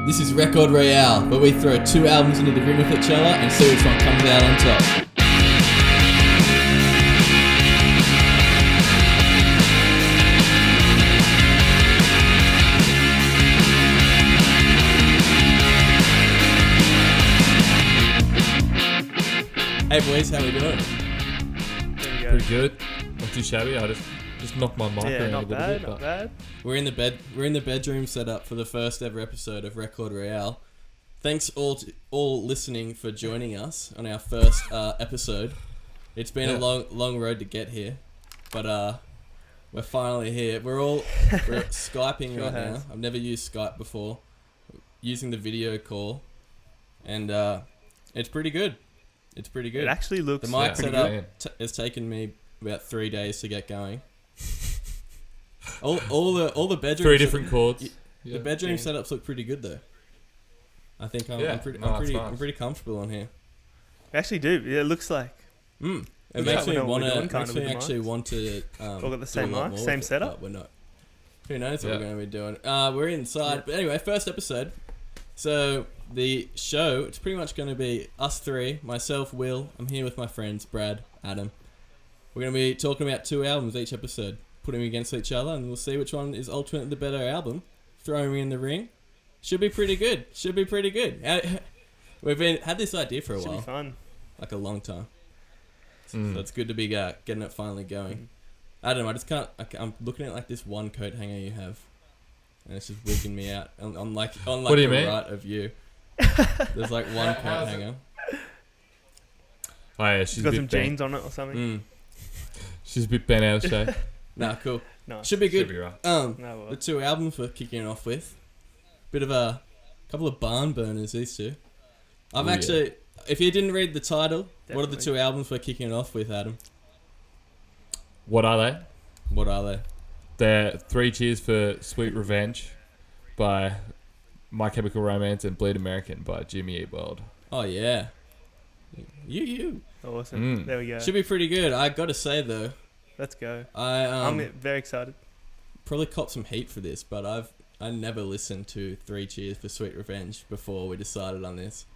This is Record Royale, where we throw two albums into the ring with each other and see which one comes out on top. Hey boys, how we doing? Pretty good. Not too shabby. I just knocked my mic around a little bit. Not bad. We're in the bedroom set up for the first ever episode of Record Royale. Thanks all listening for joining us on our first episode. It's been a long road to get here, but we're finally here. We're Skyping right now. I've never used Skype before. Using the video call, and it's pretty good. It's pretty good. It actually looks. The mic setup has taken me about 3 days to get going. All the bedrooms. 3 different chords. The bedroom setups look pretty good though. I think I'm pretty comfortable on here. They actually do. Yeah, it looks like. It makes me actually want to. We've got the same mic, same setup. We're not. Who knows what we're going to be doing? We're inside, but anyway, first episode. So the show, it's pretty much going to be us three, myself, Will. I'm here with my friends Brad, Adam. We're going to be talking about 2 albums each episode, putting them against each other, and we'll see which one is ultimately the better album. Throwing me in the ring. Should be pretty good. We've had this idea for a while. Should be fun. Like a long time. So it's good to be getting it finally going. Adam, I just can't. I'm looking at like this one coat hanger you have, and it's just wigging me out. On like what do you mean? Right of you. There's like one coat hanger. Oh yeah, she's got some jeans on it or something. She's a bit bent out of shape. Nah, cool. Nice. Should be good. Should be right. The 2 albums we're kicking off with. Bit of a couple of barn burners, these two. If you didn't read the title, Definitely. What are the 2 albums we're kicking off with, Adam? What are they? What are they? They're 3 Cheers for Sweet Revenge by My Chemical Romance and Bleed American by Jimmy Eat World. Oh yeah. You. Awesome. There we go. Should be pretty good. I got to say though. Let's go. I'm I'm very excited. Probably copped some heat for this, but I never listened to 3 Cheers for Sweet Revenge before we decided on this.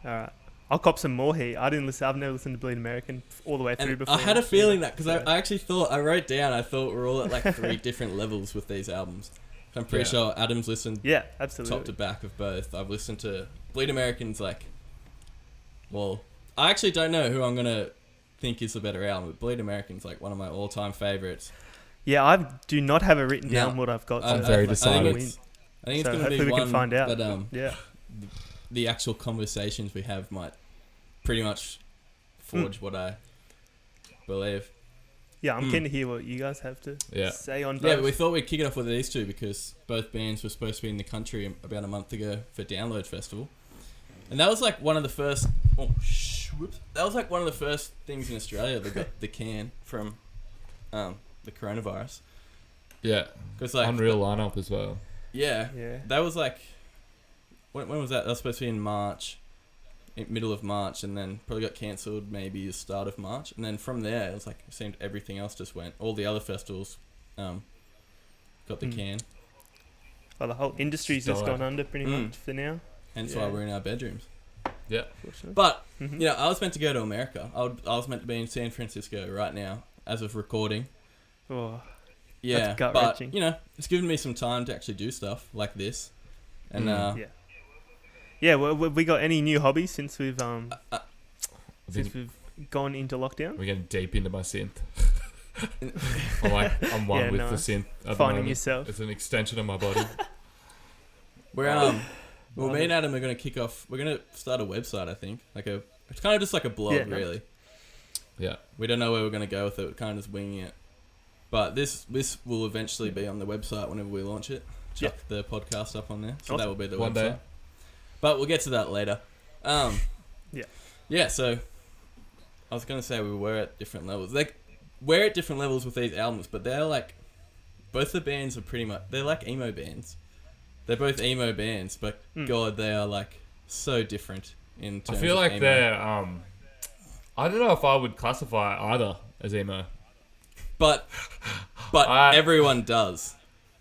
All right. I'll cop some more heat. I've never listened to Bleed American all the way through before. I had a feeling that because I actually thought I wrote down. I thought we're all at like 3 different levels with these albums. I'm pretty sure Adam's listened. Yeah, absolutely. Top to back of both. I've listened to Bleed American's like. Well, I actually don't know who I'm gonna think is the better album, but Bleed American's like one of my all-time favorites. Yeah, I do not have it written down what I've got. I'm very decided. I think it's going to be hopefully we one can find out. that the actual conversations we have might pretty much forge what I believe. Yeah, I'm keen to hear what you guys have to say on both. Yeah, but we thought we'd kick it off with these 2 because both bands were supposed to be in the country about a month ago for Download Festival. And that was like one of the first... That was like one of the first things in Australia that got the can from the coronavirus. Yeah. Like, Unreal lineup as well. Yeah. That was like... When was that? That was supposed to be in March. Middle of March, and then probably got cancelled maybe the start of March. And then from there, it was like it seemed everything else just went. All the other festivals got the can. Well, the whole industry's just gone under pretty much for now. Hence why we're in our bedrooms. Yeah. But, I was meant to go to America. I was meant to be in San Francisco right now, as of recording. Oh, yeah, that's gut-wrenching. But, it's given me some time to actually do stuff like this. And, Yeah, well, we got any new hobbies since we've gone into lockdown? We're getting deep into my synth. I'm one with the synth. Finding yourself. It's an extension of my body. Me and Adam are going to kick off. We're going to start a website, I think. It's kind of just like a blog, really. Yeah. We don't know where we're going to go with it. We're kind of just winging it. But this will eventually be on the website whenever we launch it. Chuck the podcast up on there. So that will be the one website. Day. But we'll get to that later. Yeah, so I was going to say we were at different levels. We're at different levels with these albums, but they're like... Both the bands are pretty much... They're like emo bands. They're both emo bands, but God, they are like so different in terms of I feel like emo. they're... I don't know if I would classify either as emo. But everyone does.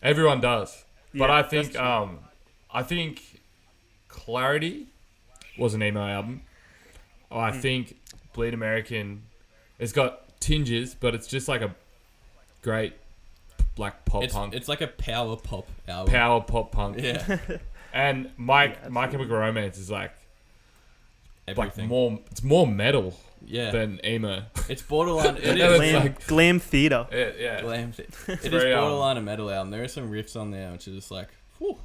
Everyone does. Yeah, but I think I think Clarity was an emo album. I think Bleed American, it's got tinges, but it's just like a great like pop punk. It's like a power pop album. Power pop punk. Yeah. And My Chemical Romance is like Everything. it's more metal Yeah. than emo. It's borderline. It It's is like- glam theater. Yeah. glam. It is very, borderline a metal album. There are some riffs on there which are just like whew,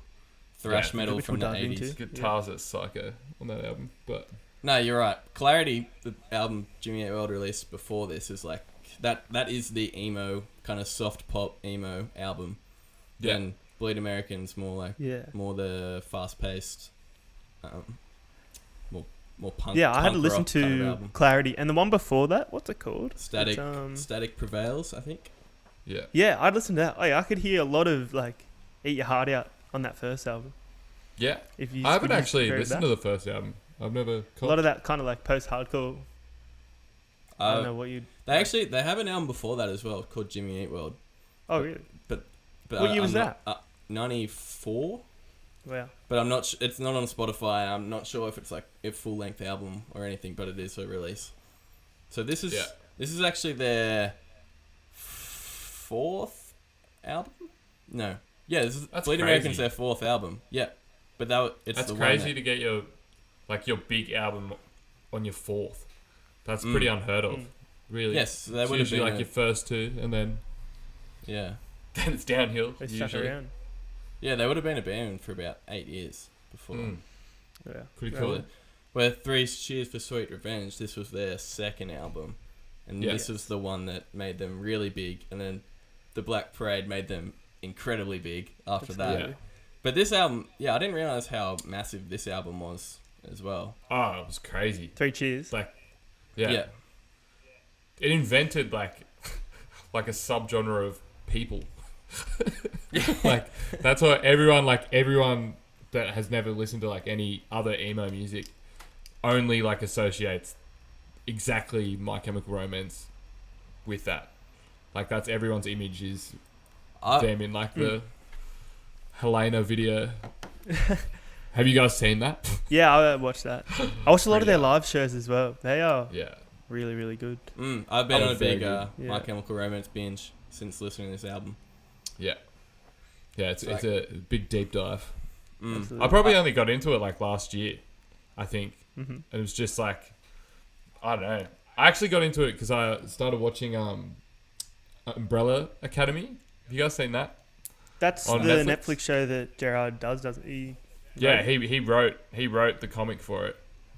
thrash Yeah. metal Which from the we'll dive 80s. into. Guitars are psycho on that album, but No, you're right. Clarity, the album Jimmy Eat World released before this, is like that is the emo kind of soft pop emo album. yeah. Then Bleed American's more like Yeah. more the fast paced, more punk. Yeah, I had to punk listen rock kind of to album. Clarity, and the one before that, what's it called? Static It's, Static Prevails, I think. Yeah. Yeah, I'd listen to that. Like, I could hear a lot of like Eat Your Heart Out on that first album. Yeah. If you I haven't could actually compare it listened back. to the first album. I've never A lot of that kind of like post-hardcore. I don't know what you'd... They have an album before that as well called Jimmy Eat World. Oh, really? But What year was that? 94. Wow. But I'm not. It's not on Spotify. I'm not sure if it's like a full length album or anything. But it is a release. So this is actually their fourth album. No. Yeah, this is That's Bleed crazy. American's their fourth album. Yeah, but it's That's the crazy one to get your big album on your fourth. That's pretty unheard of. Really. Yes, they It's would have usually been like your first two, and then yeah. then it's downhill. They stuck Usually. around. Yeah, they would have been a band for about 8 years before. Yeah. Pretty Yeah. cool. Where Three Cheers for Sweet Revenge, this was their second album. And Yeah. this was the one that made them really big. And then The Black Parade made them incredibly big after that. Absolutely. But this album, I didn't realize how massive this album was as well. Oh, it was crazy. 3 Cheers. Like, yeah. It invented like a subgenre of people. Like that's what everyone that has never listened to like any other emo music only like associates exactly My Chemical Romance with that. Like that's everyone's image is them in like the Helena video. Have you guys seen that? Yeah, I watched that. I watched a lot of their Pretty live shows as well. They are Yeah. really, really good. I've been Oh, on a very big good. My Yeah. Chemical Romance binge since listening to this album. Yeah. Yeah, it's Like- a big deep dive. Absolutely. I probably only got into it like last year, I think. Mhm. And it was just like, I don't know. I actually got into it because I started watching Umbrella Academy. Have you guys seen that? That's the on Netflix. Netflix? Show that Gerard does he? Yeah, wrote- he wrote the comic for it,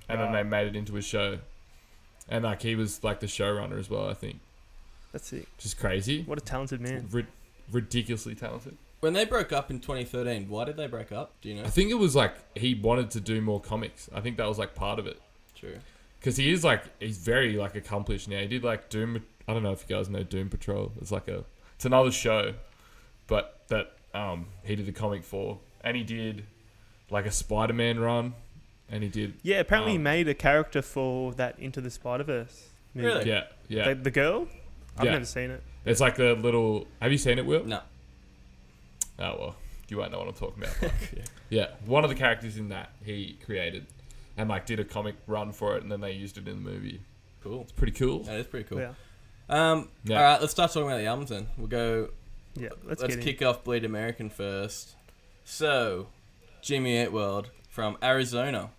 and then Right. they made it into a show. And like he was like the showrunner as well, I think. That's it. Just crazy. What a talented man. Ridiculously talented. When they broke up in 2013, why did they break up? Do you know? I think it was like he wanted to do more comics. I think that was like part of it. True. Because he's very like accomplished now. He did like Doom. I don't know if you guys know Doom Patrol. It's another show, but that he did the comic for, and he did like a Spider-Man run, and he did Yeah, apparently he made a character for that Into the Spider-Verse movie. Really? yeah. The girl? I've Yeah. never seen it. It's like the little. Have you seen it, Will? No. Oh well, you won't know what I'm talking about. But yeah, one of the characters in that he created, and like did a comic run for it, and then they used it in the movie. Cool. It's pretty cool. That is pretty cool. Yeah. Yeah. All right, let's start talking about the albums then. We'll go. Yeah, Let's get in. kick off Bleed American first. So, Jimmy Eat World from Arizona.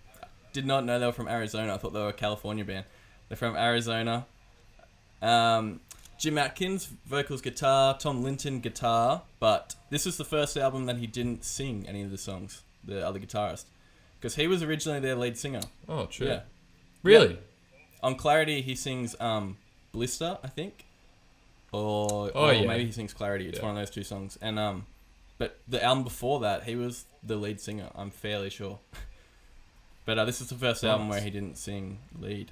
Did not know they were from Arizona. I thought they were a California band. They're from Arizona. Jim Atkins, vocals, guitar. Tom Linton, guitar. But this is the first album that he didn't sing any of the songs, the other guitarist. Because he was originally their lead singer. Oh, true. Yeah. Really? Yeah. On Clarity, he sings Blister, I think. Or yeah. maybe he sings Clarity. It's Yeah. one of those two songs. And but the album before that, he was the lead singer. I'm fairly sure. But this is the first album where he didn't sing lead.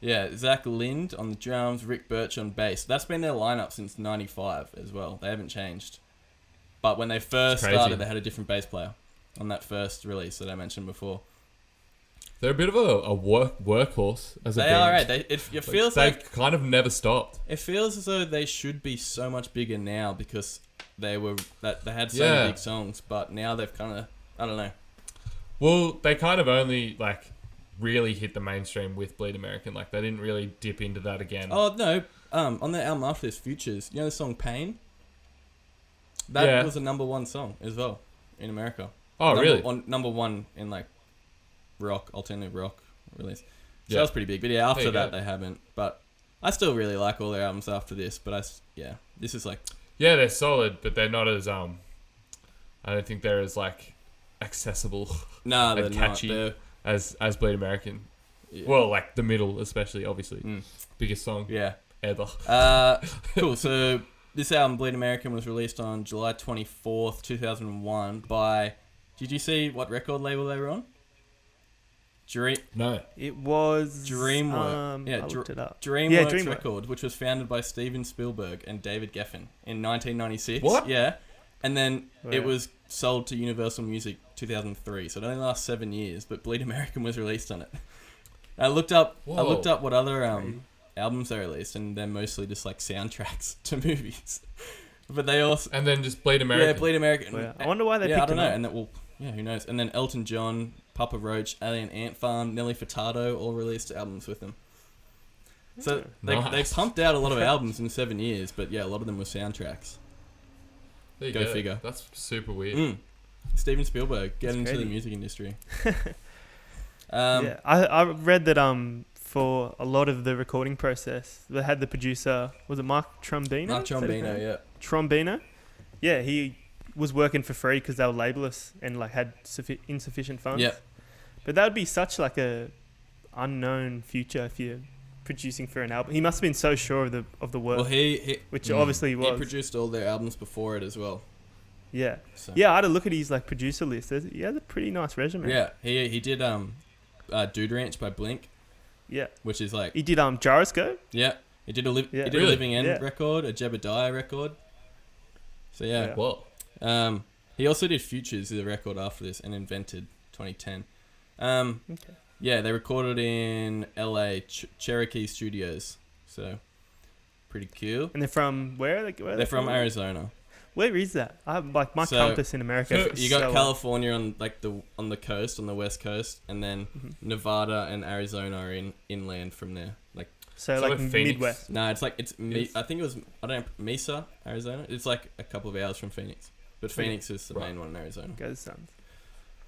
Yeah, Zach Lind on the drums, Rick Birch on bass. That's been their lineup since '95 as well. They haven't changed. But when they first crazy. started, they had a different bass player on that first release that I mentioned before. They're a bit of a workhorse as a They band. are right. It feels they've like kind of never stopped. it feels as though they should be so much bigger now because they had so Yeah. many big songs, but now they've kind of I don't know. Well, they kind of only like really hit the mainstream with Bleed American. Like they didn't really dip into that again. Oh no, on their album after this, Futures, you know the song Pain? That was a number one song as well in America. Oh, really? Number one in like rock, alternative rock release. So that was pretty big. But yeah, after that they haven't. But I still really like all their albums after this. But this is like... Yeah, they're solid, but they're not as... I don't think they're as like accessible they're and catchy not. as Bleed American. Yeah. Well, like The Middle especially, obviously. Biggest song ever. Cool, so... This album, Bleed American, was released on July 24th, 2001 by... Did you see what record label they were on? No. It was... DreamWorks. I looked it up. DreamWorks Record, which was founded by Steven Spielberg and David Geffen in 1996. What? Yeah. And then it was sold to Universal Music 2003, so it only lasts 7 years, but Bleed American was released on it. I looked up what other... albums they released, and they're mostly just like soundtracks to movies. But they also... And then just Bleed American. Yeah, Bleed American. Well, I wonder why they picked I don't know. up. And who knows? And then Elton John, Papa Roach, Alien Ant Farm, Nelly Furtado all released albums with them. So they pumped out a lot of albums in 7 years, but yeah, a lot of them were soundtracks. There you go figure. That's super weird. Steven Spielberg, get into the music industry. I read that for a lot of the recording process, they had the producer, was it Mark Trombino? Mark Trombino, yeah. Trombino? Yeah, he was working for free because they were labelless and like had insufficient funds. Yeah. But that would be such like a unknown future if you're producing for an album. He must have been so sure of the work. Well, he which obviously he was. He produced all their albums before it as well. Yeah. So. Yeah, I had a look at his like producer list. He has a pretty nice resume. Yeah, he did Dude Ranch by Blink. Yeah. Which is like... He did Gyroscope. Yeah. He did a Really? Living End record, a Jebediah record. So yeah. Whoa. He also did Futures, the record after this, and Invented 2010. Okay. Yeah, they recorded in LA, Cherokee Studios. So, pretty cool. And they're from where? They're from Arizona. Where is that? I have like my compass in America. You got California on like on the coast, on the west coast, and then Nevada and Arizona are inland from there. So like Midwest. No, it's like I think it was Mesa, Arizona. It's like a couple of hours from Phoenix, but Phoenix is the main one in Arizona. Go the Suns.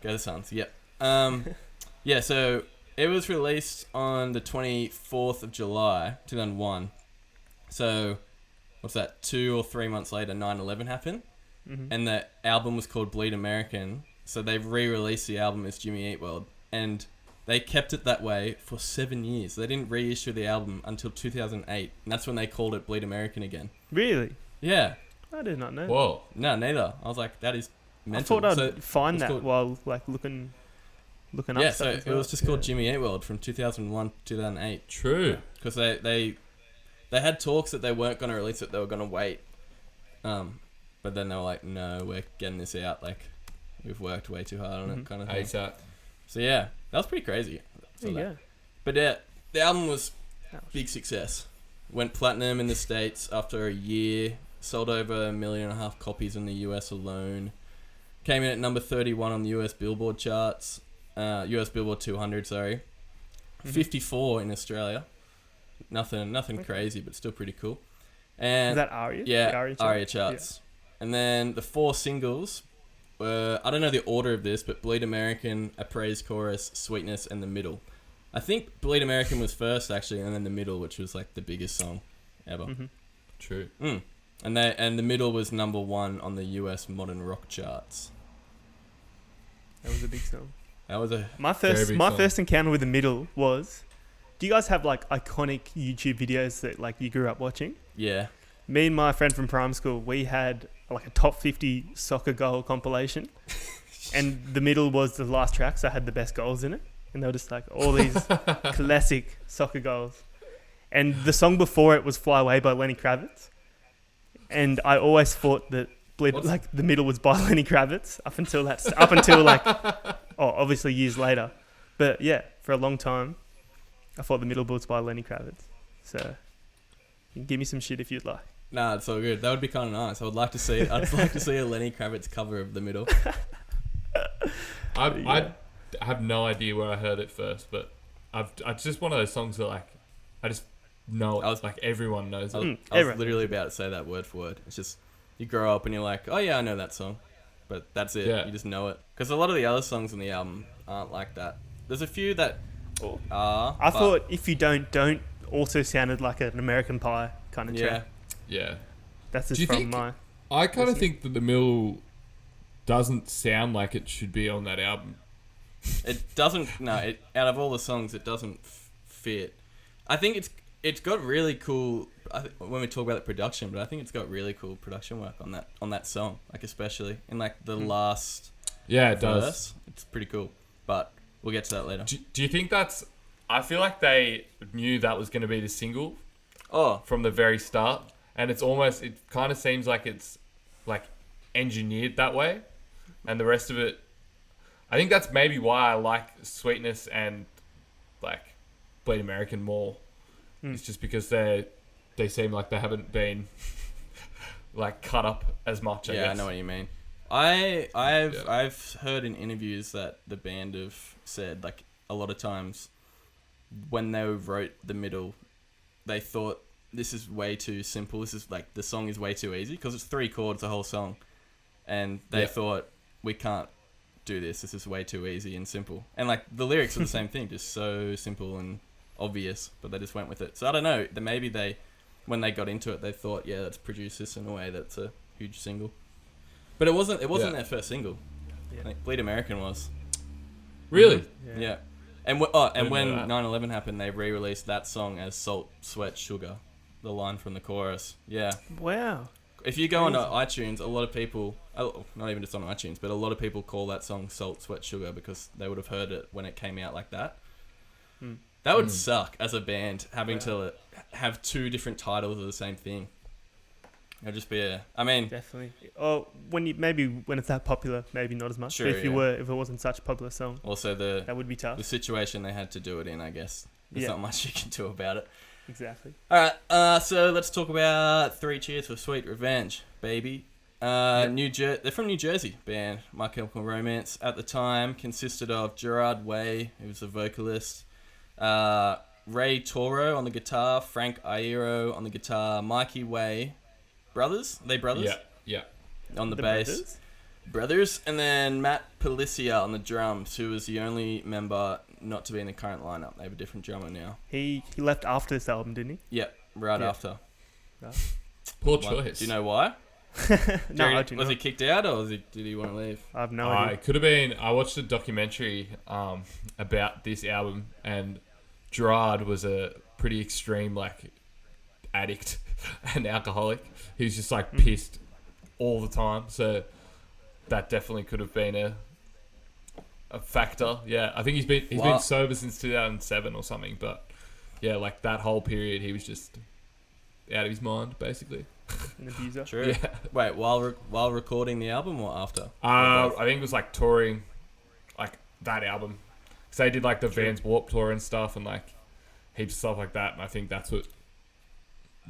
Go the Suns. Yep. Yeah. So it was released on the 24th of July, 2001. So. What's that? 2 or 3 months later, 9/11 happened, and the album was called Bleed American. So they've re-released the album as Jimmy Eat World, and they kept it that way for 7 years. They didn't reissue the album until 2008, and that's when they called it Bleed American again. Really? Yeah. I did not know. Whoa. No, neither. I was like, that is mental. I thought I'd find that while like looking up. Yeah, so it was just called Jimmy Eat World from 2001 to 2008. True. Because they had talks that they weren't going to release it, they were going to wait. But then they were like, no, we're getting this out. Like, we've worked way too hard on it, kind of thing. ASAP. So yeah, that was pretty crazy. Yeah. But yeah, the album was big success. Went platinum in the States after a year. Sold over 1.5 million copies in the US alone. Came in at number 31 on the US Billboard charts. US Billboard 200, sorry. 54 in Australia. Nothing crazy, but still pretty cool. And is that ARIA? Yeah, ARIA charts. Yeah. And then the 4 singles were, I don't know the order of this, but Bleed American, A Praise Chorus, Sweetness, and The Middle. I think Bleed American was first, actually, and then The Middle, which was like the biggest song ever. True. And The Middle was number 1 on the US modern rock charts. That was a big song. That was my first encounter with The Middle was... Do you guys have like iconic YouTube videos that like you grew up watching? Yeah. Me and my friend from primary school, we had like a top 50 soccer goal compilation, and The Middle was the last track, so it had the best goals in it, and they were just like all these classic soccer goals. And the song before it was "Fly Away" by Lenny Kravitz, and I always thought that The Middle was by Lenny Kravitz up until obviously years later, but yeah, for a long time. I thought The Middle was by Lenny Kravitz. So, you can give me some shit if you'd like. Nah, it's all good. That would be kind of nice. I'd like to see a Lenny Kravitz cover of The Middle. I have no idea where I heard it first, but it's just one of those songs that like I just know it. Like everyone knows it. I was literally about to say that word for word. It's just you grow up and you're like, oh yeah, I know that song, but that's it. Yeah. You just know it because a lot of the other songs on the album aren't like that. There's a few that are. I thought If You Don't also sounded like an American Pie kind of track. Yeah. That's just from my. I kind of think that The Middle doesn't sound like it should be on that album. It doesn't. No, out of all the songs, it doesn't fit. I think it's got really cool. When we talk about the production, but I think it's got really cool production work on that song, like especially in like the last. Yeah, it verse. does. It's pretty cool, but we'll get to that later. Do you think that's? I feel like they knew that was going to be the single. From the very start, and it kind of seems like it's like engineered that way, and the rest of it. I think that's maybe why I like Sweetness and like Bleed American more. It's just because they seem like they haven't been like cut up as much. I guess. I know what you mean. I've heard in interviews that the band have said like a lot of times when they wrote The Middle, they thought this is way too simple. This is like the song is way too easy because it's 3 chords the whole song, and they thought we can't do this. This is way too easy and simple. And like the lyrics are the same thing, just so simple and obvious, but they just went with it. So I don't know. Maybe when they got into it, they thought, yeah, let's produce this in a way that's a huge single. But it wasn't their first single. Yeah. Like, Bleed American was. Really? Yeah. And when 9/11 happened, they re-released that song as Salt, Sweat, Sugar. The line from the chorus. Yeah. Wow. If you go onto iTunes, a lot of people, not even just on iTunes, but a lot of people call that song Salt, Sweat, Sugar because they would have heard it when it came out like that. That would suck as a band, having to have 2 different titles of the same thing. It'd just be definitely. Oh, when it's that popular, maybe not as much. Sure, but if it wasn't such a popular song, also that would be tough. The situation they had to do it in, I guess. There's not much you can do about it. Exactly. All right, so let's talk about 3 Cheers for Sweet Revenge, baby. They're from New Jersey, band My Chemical Romance. At the time, consisted of Gerard Way, who was the vocalist, Ray Toro on the guitar, Frank Iero on the guitar, Mikey Way. Brothers? Are they brothers? Yeah. On the bass. Brothers. And then Matt Palicia on the drums, who was the only member not to be in the current lineup. They have a different drummer now. He left after this album, didn't he? Yeah, right after. Poor choice. Do you know why? No, I do not. Was he kicked out or did he want to leave? I have no idea. It could have been. I watched a documentary about this album, and Gerard was a pretty extreme like addict and alcoholic. He was just like pissed all the time, so that definitely could have been a factor. Yeah, I think he's been sober since 2007 or something, but yeah, like that whole period he was just out of his mind basically. An abuser. True. Yeah. Wait, while recording the album or after? I think it was like touring, like that album, because they did like the Vans Warped Tour and stuff, and like heaps of stuff like that. And I think that's what.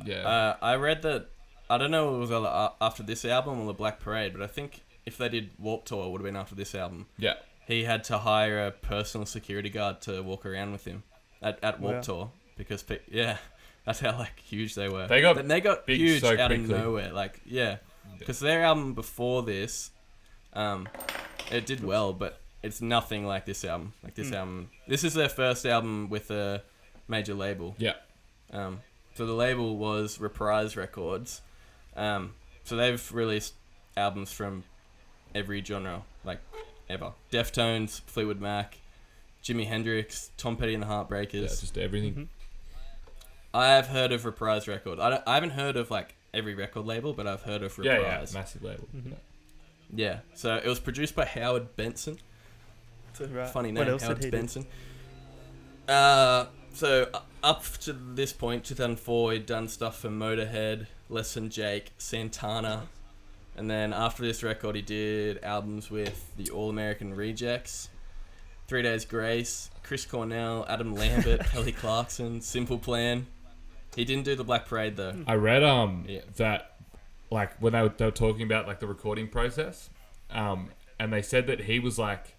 Yeah. I read that. I don't know if it was after this album or the Black Parade, but I think if they did Warped Tour, it would have been after this album. Yeah. He had to hire a personal security guard to walk around with him at Warped Tour because that's how like huge they were. They got huge so out quickly. of nowhere. Like because their album before this, it did well, but it's nothing like this album. Like this album, this is their first album with a major label. Yeah. So the label was Reprise Records. So they've released albums from every genre, like ever. Deftones, Fleetwood Mac, Jimi Hendrix, Tom Petty and the Heartbreakers. Yeah, just everything. I've heard of Reprise Records. I haven't heard of like every record label, but I've heard of Reprise. Yeah, massive label. Yeah, so it was produced by Howard Benson. Right. Funny name, What else Howard did he Benson. So up to this point, 2004, he'd done stuff for Motorhead, Less Than Jake, Santana, and then after this record, he did albums with the All American Rejects, 3 Days Grace, Chris Cornell, Adam Lambert, Kelly Clarkson, Simple Plan. He didn't do the Black Parade though. I read that like when they were talking about like the recording process, and they said that he was like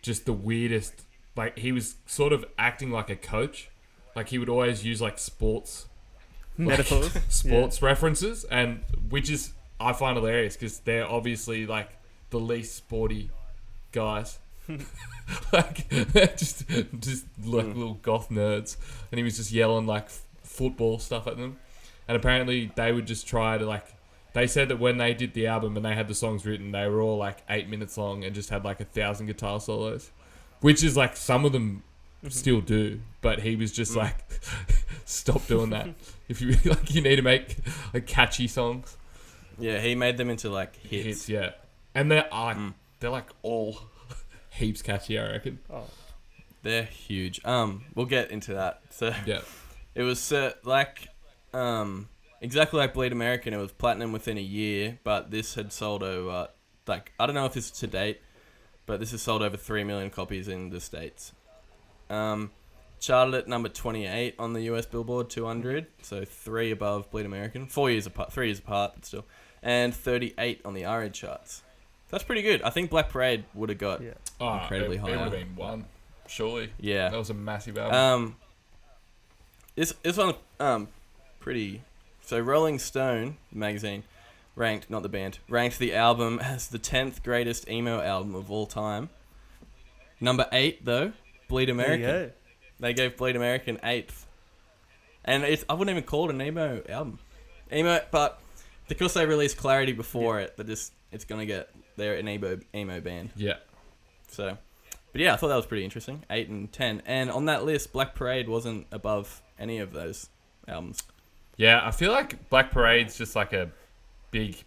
just the weirdest. Like he was sort of acting like a coach. Like he would always use like sports Metaphors. sports references, and which is I find hilarious because they're obviously like the least sporty guys. Like they're just like little goth nerds, and he was just yelling like football stuff at them. And apparently they would just try to like. They said that when they did the album and they had the songs written, they were all like 8 minutes long and just had like 1,000 guitar solos, which is like some of them still do. But he was just like, stop doing that. If you like, you need to make like catchy songs. Yeah, he made them into like hits. Yeah, and they're like all heaps catchy, I reckon. Oh. They're huge. We'll get into that. So Yeah, it was exactly like Bleed American. It was platinum within a year, but this had sold over like I don't know if this is to date, but this has sold over 3 million copies in the States. Charted at number 28 on the US Billboard 200, so 3 above Bleed American. 3 years apart, but still, and 38 on the RH charts. That's pretty good. I think Black Parade would have got incredibly high. It would have been one, surely. Yeah, that was a massive album. This one pretty. So Rolling Stone magazine ranked the album as the 10th greatest emo album of all time. Number 8 though, Bleed American. They gave Bleed American 8th, and I wouldn't even call it an emo album. But because they released Clarity before it, they're an emo band. Yeah. So, but yeah, I thought that was pretty interesting. 8 and 10, and on that list, Black Parade wasn't above any of those albums. Yeah, I feel like Black Parade's just like a big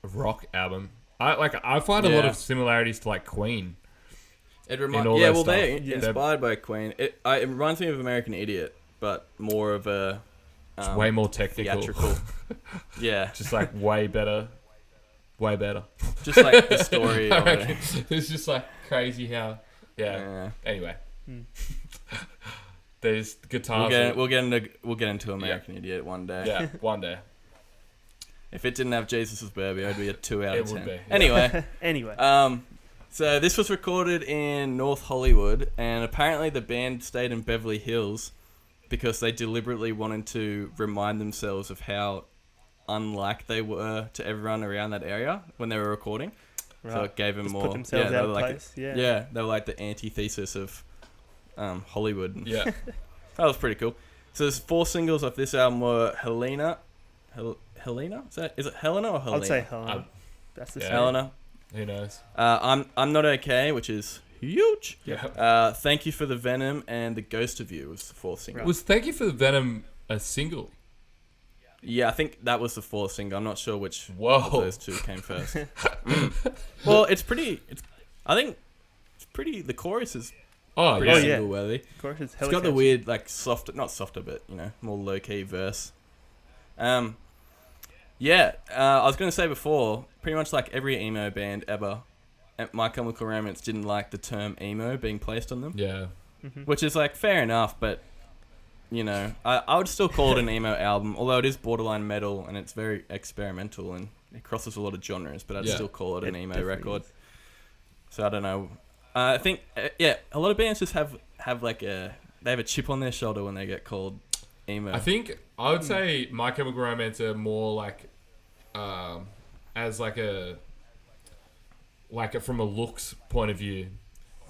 rock album. I find a lot of similarities to like Queen. It they're inspired by Queen. It reminds me of American Idiot, but more of a it's way more technical. Theatrical. Yeah, just like way better. Just like the story. I reckon it's just like crazy how. Yeah. Anyway. There's guitars. We'll get into American Idiot one day. Yeah, one day. If it didn't have Jesus' Baby, I'd be a 2 out of 10. It would be. Yeah. Anyway. So this was recorded in North Hollywood, and apparently the band stayed in Beverly Hills because they deliberately wanted to remind themselves of how unlike they were to everyone around that area when they were recording. Right. So it gave them more. Put themselves out of place. Yeah, they were like the antithesis of Hollywood. Yeah. That was pretty cool. So there's 4 singles off this album were Helena? Is it Helena or Helena? I'd say Helena. That's the same. Helena. Who knows? I'm Not Okay, which is huge. Yeah. Thank You for the Venom and The Ghost of You was the 4th single. Right. Was Thank You for the Venom a single? Yeah, I think that was the 4th single. I'm not sure which of those 2 came first. Well, the chorus is pretty single worthy. The chorus is it's got the weird, like, not softer, but, more low-key verse. I was going to say before, pretty much like every emo band ever, My Chemical Romance didn't like the term emo being placed on them. Yeah. Which is, like, fair enough, but, I would still call it an emo album, although it is borderline metal and it's very experimental and it crosses a lot of genres, but I'd still call it an emo record. Is. So I don't know. I think, a lot of bands just have they have a chip on their shoulder when they get called emo. I think I would say My Chemical Romance are more like, as like a from a looks point of view,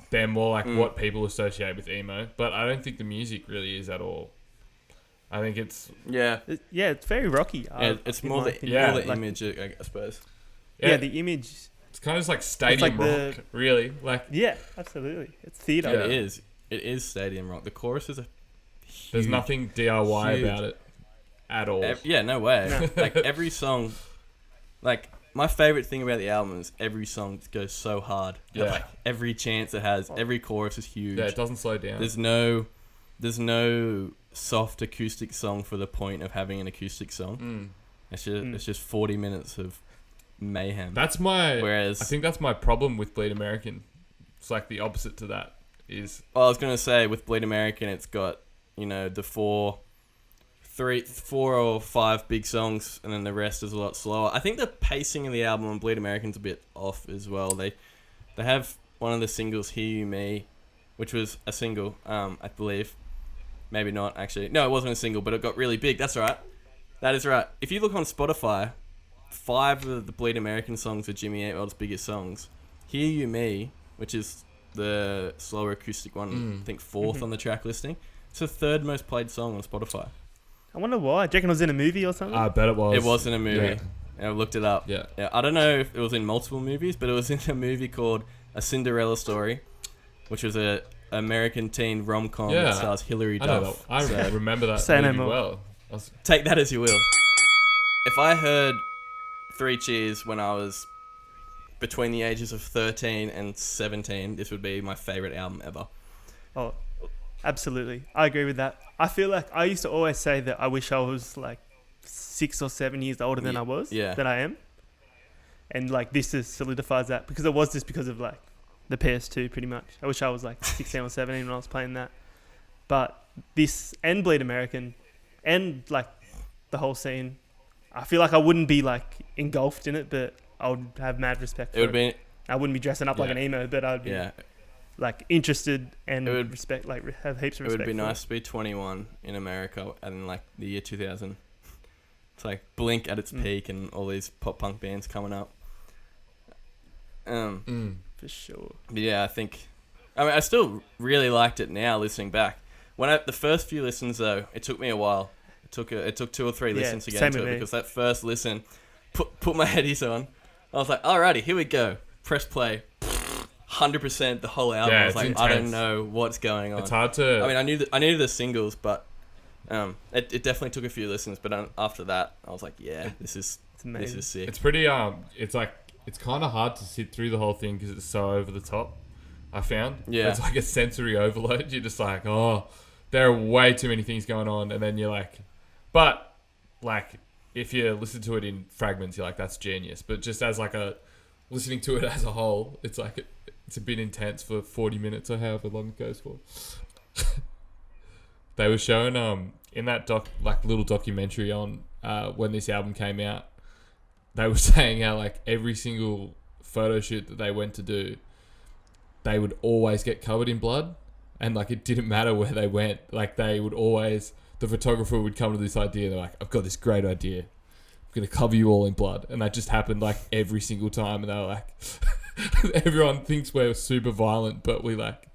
they're more like what people associate with emo. But I don't think the music really is at all. I think it's it's very rocky. It's more the image, I suppose. Yeah, the image. It's kind of just like stadium rock, really. Like absolutely. It's theater. Yeah. It is stadium rock. The chorus is there's nothing DIY about it at all. No way. No. Like every song, like my favorite thing about the album is every song goes so hard. Yeah. Like every chance it has, every chorus is huge. Yeah, it doesn't slow down. There's no soft acoustic song for the point of having an acoustic song. It's just 40 minutes of mayhem. I think that's my problem with Bleed American. It's like the opposite to that is. Well, I was gonna say with Bleed American, it's got the 4 4 or 5 big songs, and then the rest is a lot slower. I think the pacing of the album on Bleed American's a bit off as well. They have one of the singles, Hear You Me, which was a single, I believe. Maybe not, actually. No, it wasn't a single, but it got really big. That's right. That is right. If you look on Spotify, 5 of the Bleed American songs are Jimmy Eat World's biggest songs. Hear You Me, which is the slower acoustic one, I think 4th on the track listing. It's the 3rd most played song on Spotify. I wonder why. Do you reckon it was in a movie or something? I bet it was. It was in a movie. Yeah. I looked it up. Yeah. I don't know if it was in multiple movies, but it was in a movie called A Cinderella Story, which was a American teen rom-com that stars Hilary Duff. I remember that Say no movie more. well. Take that as you will. If I heard 3 Cheers when I was between the ages of 13 and 17, this would be my favourite album ever. Oh, absolutely. I agree with that. I feel like I used to always say that I wish I was like 6 or 7 years older than I was, than I am. And like this just solidifies that, because it was just because of like the PS2 pretty much. I wish I was like 16 or 17 when I was playing that. But this and Bleed American and like the whole scene, I feel like I wouldn't be like engulfed in it, but I would have mad respect for it. I wouldn't be dressing up like an emo, but I'd be like interested and respect, like have heaps of respect. It would be nice to be 21 in America and like the year 2000. It's like Blink at its peak and all these pop punk bands coming up. For sure. Yeah, I still really liked it now listening back. The first few listens though, it took me a while. It took 2 or 3 listens to get into it, because that first listen, put my headies on. I was like, alrighty, here we go. Press play. 100% the whole album. I was like, intense. I don't know what's going on. It's hard to. I mean, I knew the singles, but it definitely took a few listens. But after that, I was like, yeah, this is sick. It's pretty. It's kind of hard to sit through the whole thing because it's so over the top. I found. Yeah. It's like a sensory overload. You're just like, oh, there are way too many things going on, and then you're like, but like if you listen to it in fragments, you're like, that's genius. But just as like listening to it as a whole, it's like it's a bit intense for 40 minutes or however long it goes for. They were showing in that little documentary on when this album came out, they were saying how like every single photo shoot that they went to do, they would always get covered in blood, and like it didn't matter where they went, like they would always, the photographer would come to this idea, they're like, I've got this great idea, I'm gonna cover you all in blood, and that just happened like every single time, and they were like everyone thinks we're super violent, but we like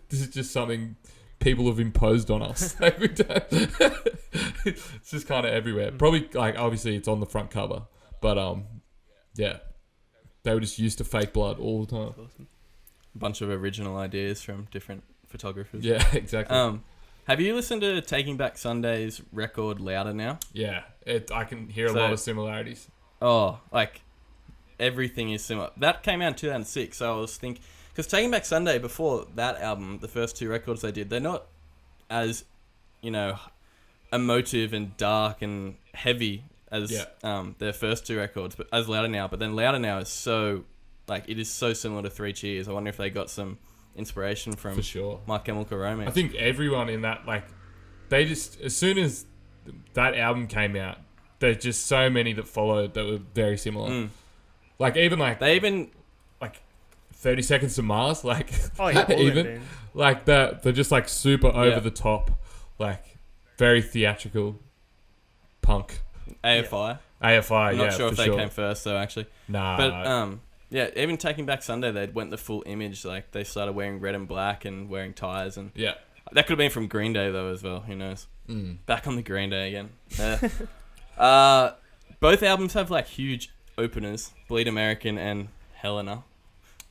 this is just something people have imposed on us. Like, it's just kind of everywhere. Probably like obviously it's on the front cover, but yeah, they were just used to fake blood all the time. Awesome. A bunch of original ideas from different photographers. Yeah, exactly. Have you listened to Taking Back Sunday's record Louder Now? Yeah, I can hear a lot of similarities. Oh, like everything is similar. That came out in 2006, so I was thinking, because Taking Back Sunday, before that album, the first 2 records they did, they're not as, emotive and dark and heavy as their first 2 records, but as Louder Now. But then Louder Now is so, like, it is so similar to 3 Cheers. I wonder if they got some inspiration from For sure. My Chemical Romance. I think everyone in that, like, they just, as soon as that album came out, there's just so many that followed that were very similar. Like, even like... They even... Like, 30 Seconds to Mars, like... Oh, yeah. Even. Like, they're just, like, super over the top. Like, very theatrical punk. AFI. AFI, I'm not sure if they came first, though, actually. Nah. But, yeah, even Taking Back Sunday, they went the full image. Like, they started wearing red and black and wearing ties. And yeah. That could have been from Green Day, though, as well. Who knows? Back on the Green Day again. Both albums have, like, huge openers. Bleed American and Helena.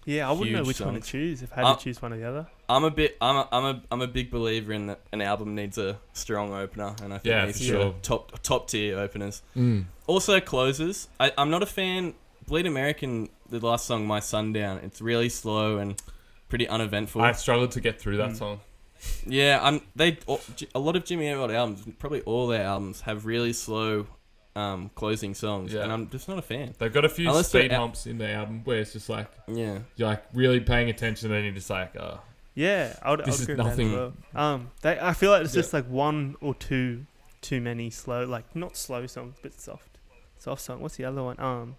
Yeah, I wouldn't know which one to choose if I had to choose one or the other. I'm a big believer in that an album needs a strong opener, and I think these are top tier openers. Also closers. I'm not a fan. Bleed American, the last song, My Sundown, it's really slow and pretty uneventful. I struggled to get through that song. Yeah, a lot of Jimmy Eat World albums, probably all their albums, have really slow closing songs, and I'm just not a fan. They've got a few speed humps in their album where it's just like, you're like really paying attention, and then you're just like, yeah, I would agree with that as well. I feel like it's just like 1 or 2 too many slow, like not slow songs, but soft song. What's the other one?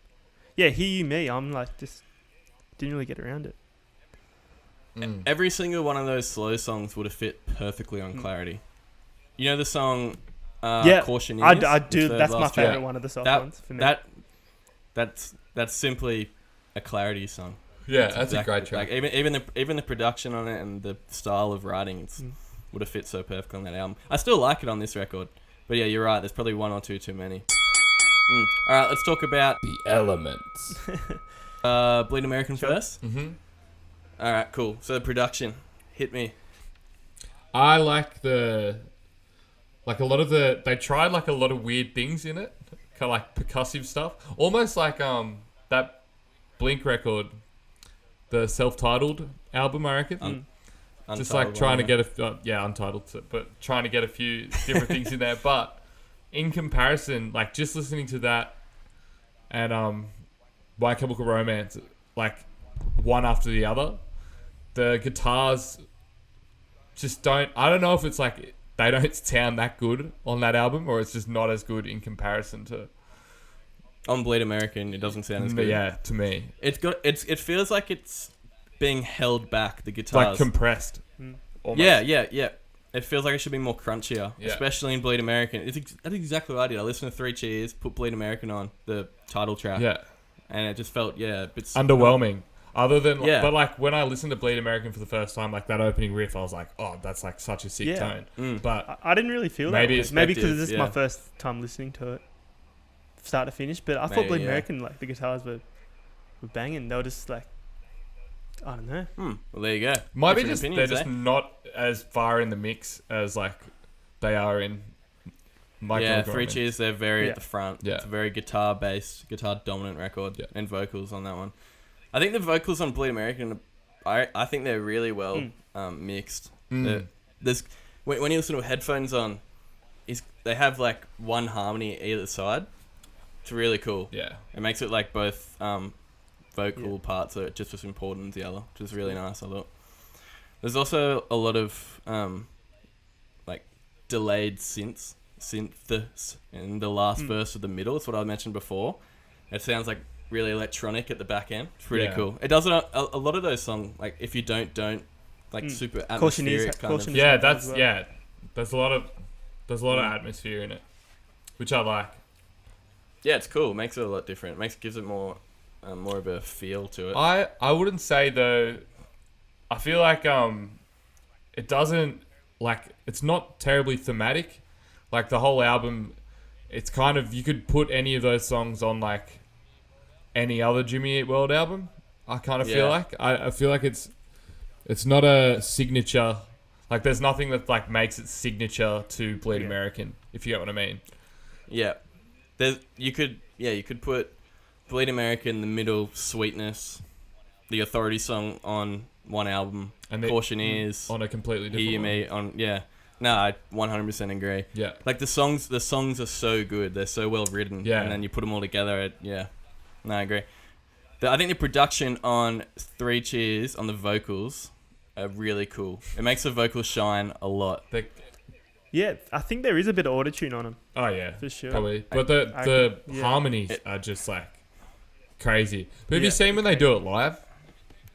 Yeah, Hear You Me. I'm like just didn't really get around it. Every single one of those slow songs would have fit perfectly on Clarity. You know the song Caution Is? I do. The That's my last favorite track? one of the soft ones for me. That's simply a Clarity song. Yeah, that's a great track. Like even the production on it and the style of writing would have fit so perfectly on that album. I still like it on this record, but yeah, you're right. There's probably one or two too many. All right, let's talk about The Elements. Bleed American first. Mm-hmm. All right, cool. So the production, hit me. I like they tried like a lot of weird things in it, kind of like percussive stuff, almost like that Blink record, the self-titled album, I reckon. Just like trying to get untitled, but trying to get a few different things in there. But in comparison, like just listening to that and My Chemical Romance, like one after the other, the guitars just don't. I don't know if it's like they don't sound that good on that album, or it's just not as good in comparison to. On Bleed American, it doesn't sound as good. Yeah, to me, it feels like it's being held back. The guitars like compressed. Almost. Yeah. It feels like it should be more crunchier, Yeah. especially in Bleed American. That's exactly what I did. I listened to Three Cheers, put Bleed American on the title track, Yeah, and it just felt a bit underwhelming. Other than, Yeah. but like when I listened to Bleed American for the first time, like that opening riff, I was like, oh, that's like such a sick tone. But I didn't really feel maybe that. Maybe because this is my yeah. first time listening to it, start to finish. But I thought Maybe, Bleed yeah. American, like the guitars were banging. They were just like, I don't know. Well, there you go. might be Different just opinions, they're just not as far in the mix as like they are in. My Chemical Three Romance. Cheers, they're very Yeah. at the front. Yeah. It's a very guitar dominant record, Yeah. and vocals on that one. I think the vocals on Bleed American, I think they're really well mixed. There's when you listen with headphones on, they have like one harmony either side. It's really cool. Yeah. It makes it like both vocal parts are just as important as the other, which is really nice, I thought. There's also a lot of like delayed synths in the last verse of the middle. It's what I mentioned before. It sounds like really electronic at the back end. It's pretty cool. It does it on a lot of those songs, like If You Don't, like super atmospheric kind of. Yeah, that's There's a lot of atmosphere in it, which I like. Yeah, it's cool. It makes it a lot different. Gives it more of a feel to it. I wouldn't say though. I feel like it doesn't like it's not terribly thematic. Like the whole album, it's kind of you could put any of those songs on like any other Jimmy Eat World album. I kind of feel like I feel like it's not a signature. Like there's nothing that like makes it signature to Bleed American. If you get what I mean. Yeah. You could put Bleed American in the middle, Sweetness, the Authority song on one album, and Caution Is on a completely different Hear Me on No, I 100% agree. Yeah. Like the songs are so good. They're so well written. Yeah. And then you put them all together. No, I agree. I think the production on Three Cheers on the vocals are really cool. It makes the vocals shine a lot. Yeah, I think there is a bit of autotune on them. Oh yeah, for sure. Probably, but the harmonies are just like crazy. But have you seen when they do it live?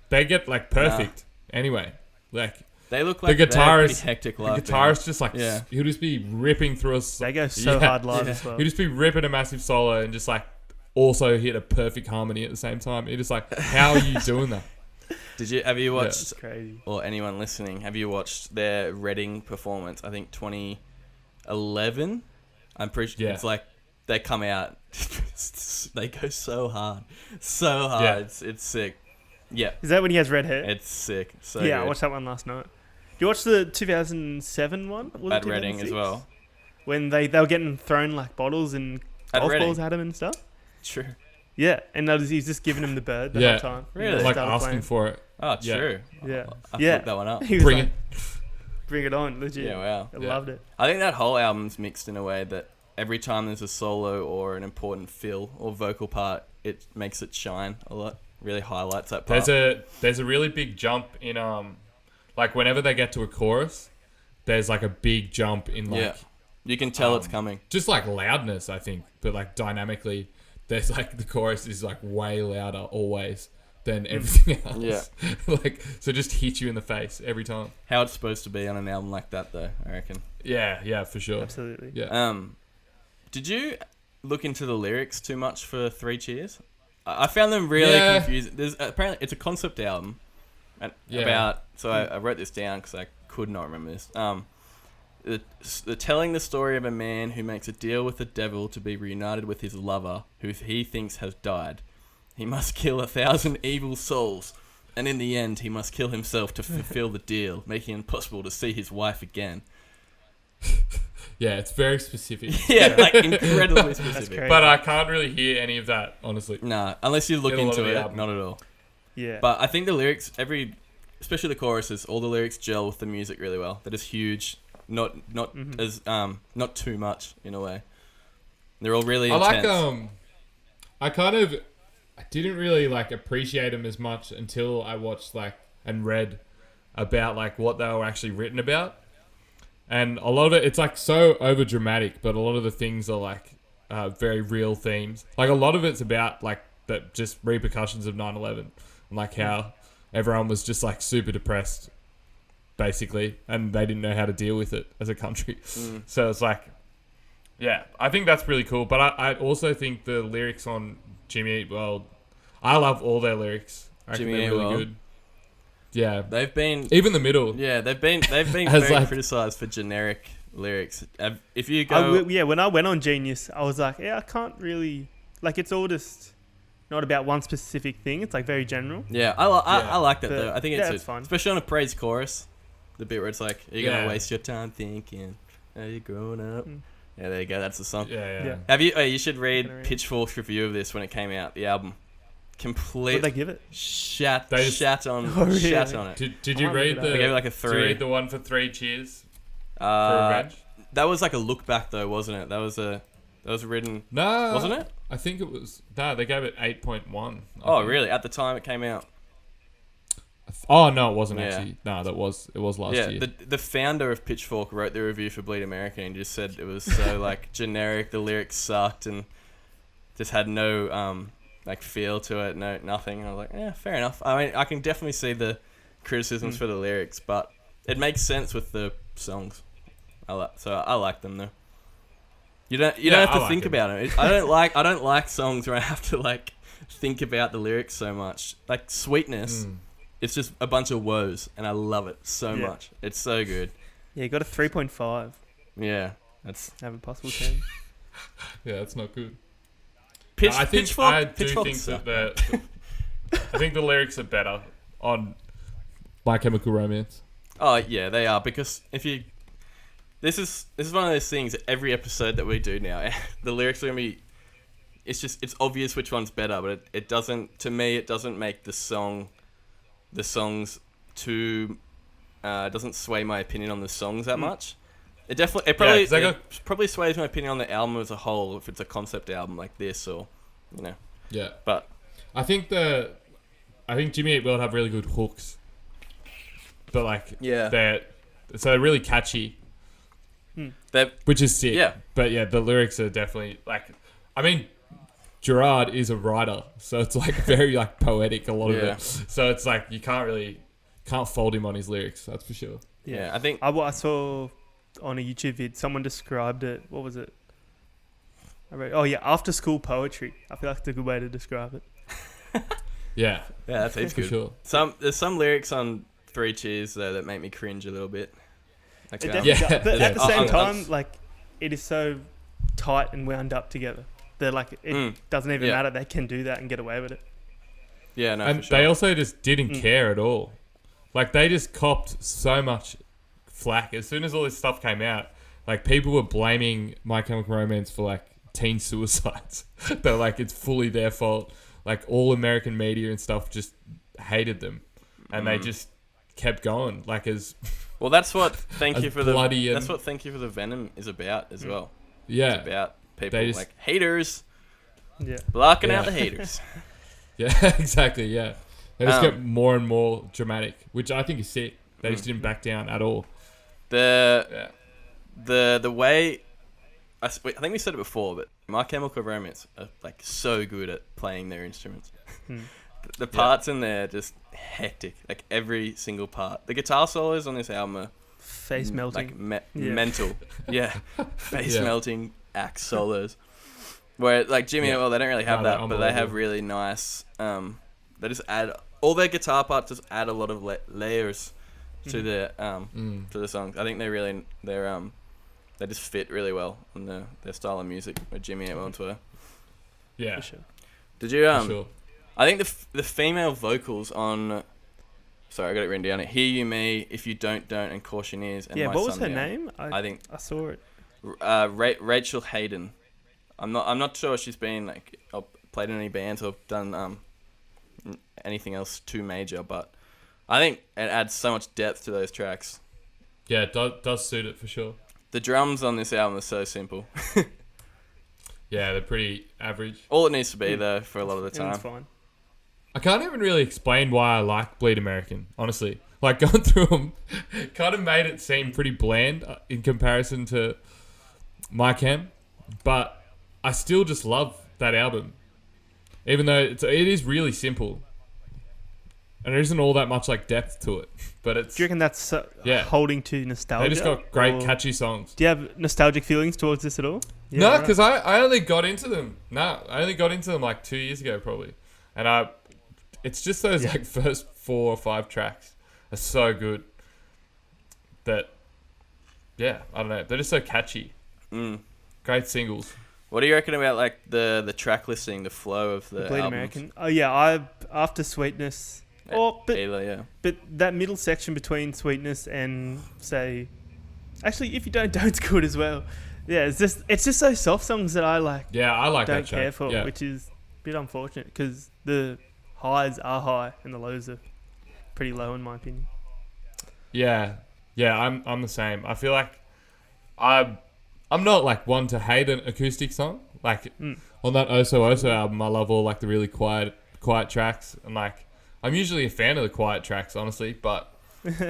They get like perfect. Anyway, like they look like the guitarist. Pretty hectic live. The guitarist just like he'll just be ripping through us. They go so hard live as well. He'll just be ripping a massive solo and just like also hit a perfect harmony at the same time. You're just like, how are you doing that? Have you watched, crazy. Or anyone listening, have you watched their Reading performance? I think 2011. I'm pretty sure it's like they come out, they go so hard. Yeah. It's sick. Yeah. Is that when he has red hair? It's sick. So yeah, good. I watched that one last night. Did you watch the 2007 one? At Reading as well. When they were getting thrown like bottles and golf balls at him and stuff? True. Yeah, and he's just giving him the bird the whole time. Really? Like asking playing. for it. Oh, true. Yeah. I fucked that one up. Bring it. Bring it on, legit. Yeah, wow. I loved it. I think that whole album's mixed in a way that every time there's a solo or an important fill or vocal part, it makes it shine a lot. Really highlights that part. There's a really big jump in like whenever they get to a chorus, there's like a big jump in like You can tell it's coming. Just like loudness, I think, but like dynamically, there's like the chorus is like way louder always than everything else. Yeah. Like, so just hit you in the face every time. How it's supposed to be on an album like that, though, I reckon. Yeah, for sure. Absolutely. Yeah. Did you look into the lyrics too much for Three Cheers? I found them really confusing. There's apparently it's a concept album, and I wrote this down because I could not remember this. The telling the story of a man who makes a deal with the devil to be reunited with his lover, who he thinks has died. He must kill 1,000 evil souls, and in the end, he must kill himself to fulfill the deal, making it impossible to see his wife again. Yeah, it's very specific. Yeah, like incredibly specific. But I can't really hear any of that, honestly. Nah, unless you look into it, not at all. Yeah. But I think the lyrics, especially the choruses, all the lyrics gel with the music really well. They're just huge, not too much in a way. They're all really intense. I didn't really like appreciate them as much until I watched and read about like what they were actually written about. And a lot of it's like so over dramatic, but a lot of the things are like very real themes. Like a lot of it's about like just repercussions of 9/11 and like how everyone was just like super depressed, basically, and they didn't know how to deal with it as a country. So it's like, yeah, I think that's really cool. But I also think the lyrics on Jimmy Eat World, I love all their lyrics. I think they're really good. Yeah, they've been even the middle. Yeah, they've been very criticized for generic lyrics. If you go, when I went on Genius, I was like, I can't really like. It's all just not about one specific thing. It's like very general. Yeah, I like that though. I think it's fun, especially on a praise chorus, the bit where it's like, "Are you gonna waste your time thinking? Are you growing up?" Yeah, there you go. That's the song. Yeah. Have you? You should read Pitchfork's review of this when it came out. The album. Complete. What did they give it? Shat on it. Did you read They gave it like a 3. Did you read the one for Three Cheers? For Revenge? That was like a look back though, wasn't it? That was written. No, wasn't it? I think it was. No, they gave it 8.1. Oh, really? At the time it came out. Oh no, it wasn't actually. No, it was last year. Yeah, the founder of Pitchfork wrote the review for Bleed America and just said it was so like generic. The lyrics sucked and just had no like feel to it, nothing. I was like, yeah, fair enough. I mean, I can definitely see the criticisms for the lyrics, but it makes sense with the songs. I like them though. You don't have to think about it. I don't like songs where I have to like think about the lyrics so much. Like Sweetness, it's just a bunch of woes, and I love it so much. It's so good. Yeah, you got a 3.5. Yeah, that's have a possible 10. Yeah, that's not good. I think that I think the lyrics are better on My Chemical Romance. Oh yeah, they are, because this is one of those things. Every episode that we do now, the lyrics are gonna be. It's obvious which one's better, but it doesn't. To me, it doesn't make the songs too. It doesn't sway my opinion on the songs that much. It probably sways my opinion on the album as a whole if it's a concept album like this, or Yeah, but I think Jimmy Eat World have really good hooks, but they're really catchy, which is sick. Yeah, but the lyrics are definitely Gerard is a writer, so it's like very like poetic, a lot of it. So it's like you can't fault him on his lyrics. That's for sure. Yeah, I think I saw on a YouTube vid, someone described it. What was it? After school poetry. I feel like it's a good way to describe it. Yeah, that's for sure. There's some lyrics on Three Cheers though that make me cringe a little bit. Like, but at the same time, like it is so tight and wound up together. They're like it doesn't even matter. They can do that and get away with it. Yeah, no, and for sure. They also just didn't care at all. Like they just copped so much flack as soon as all this stuff came out. Like people were blaming My Chemical Romance for like teen suicides. They're like it's fully their fault. Like all American media and stuff just hated them, and they just kept going. Like as well, that's what Thank You for the Venom is about as well. Yeah, it's about people like haters. Yeah, blocking out the haters. Yeah, exactly. Yeah, they just get more and more dramatic, which I think is sick. They just didn't back down at all. The way I think we said it before, but My Chemical Romance are like so good at playing their instruments. The parts in there are just hectic. Like every single part. The guitar solos on this album are face melting, like mental. Yeah, face melting axe solos. Where like Jimmy, well, they don't really have that, but they have really nice. They just add all their guitar parts. Just add a lot of layers to the to the songs. I think they just fit really well on their style of music with Jimmy Eat World Tour. Yeah, for sure. Did you I think the female vocals on. Sorry, I got it written down. Hear You Me, If You Don't, and Cautioneers. And yeah, My what was Son her name? I think I saw it. Rachel Hayden. I'm not sure if she's been like played in any bands or done anything else too major, but I think it adds so much depth to those tracks. Yeah, it does suit it for sure. The drums on this album are so simple. Yeah, they're pretty average. All it needs to be though for a lot of the time. It's fine. I can't even really explain why I like Bleed American, honestly. Like, going through them kind of made it seem pretty bland in comparison to My Chem, but I still just love that album. Even though it is really simple. And there isn't all that much, like, depth to it. But it's... Do you reckon that's holding to nostalgia? They just got great, catchy songs. Do you have nostalgic feelings towards this at all? Yeah, no, because I only got into them. I only got into them, like, 2 years ago, probably. And it's just those like first 4 or 5 tracks are so good that I don't know, they're just so catchy. Great singles. What do you reckon about like the track listing, the flow of the Bleed albums? American? Oh yeah, after Sweetness. But that middle section between Sweetness and say, actually, If You Don't's good as well. Yeah, it's just those soft songs that I like. Yeah, I like don't that care track. for, which is a bit unfortunate because the highs are high and the lows are pretty low in my opinion. Yeah, I'm the same. I feel like I'm not like one to hate an acoustic song. Like on that Oso Oso album, I love all like the really quiet tracks, and like I'm usually a fan of the quiet tracks, honestly. But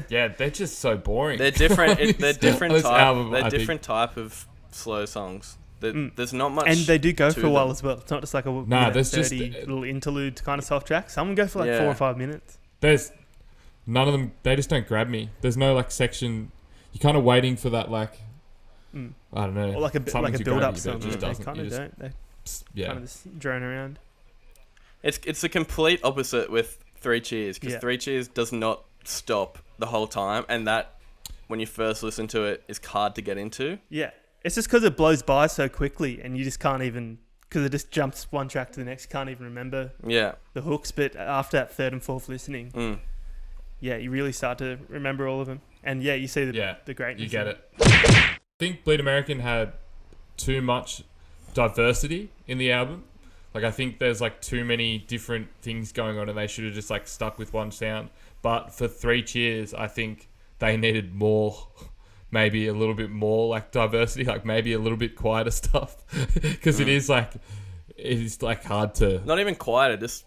yeah, they're just so boring. They're different. They're different type of slow songs. There's not much, and they do go for a while as well. It's not just like a there's 30 just little interlude kind of soft track. Some go for like 4 or 5 minutes. There's none of them. They just don't grab me. There's no like section. You're kind of waiting for that like I don't know, or like a build up song. They kind of don't. They kind of just drone around. It's the complete opposite with Three Cheers, because Three Cheers does not stop the whole time, and that when you first listen to it is hard to get into. Yeah. It's just because it blows by so quickly and you just can't even... Because it just jumps one track to the next. You can't even remember the hooks. But after that third and fourth listening, you really start to remember all of them. And you see the greatness. You get it. I think Bleed American had too much diversity in the album. Like, I think there's like too many different things going on and they should have just like stuck with one sound. But for Three Cheers, I think they needed more... maybe a little bit more like diversity, like maybe a little bit quieter stuff, because it is like hard to not even quieter, just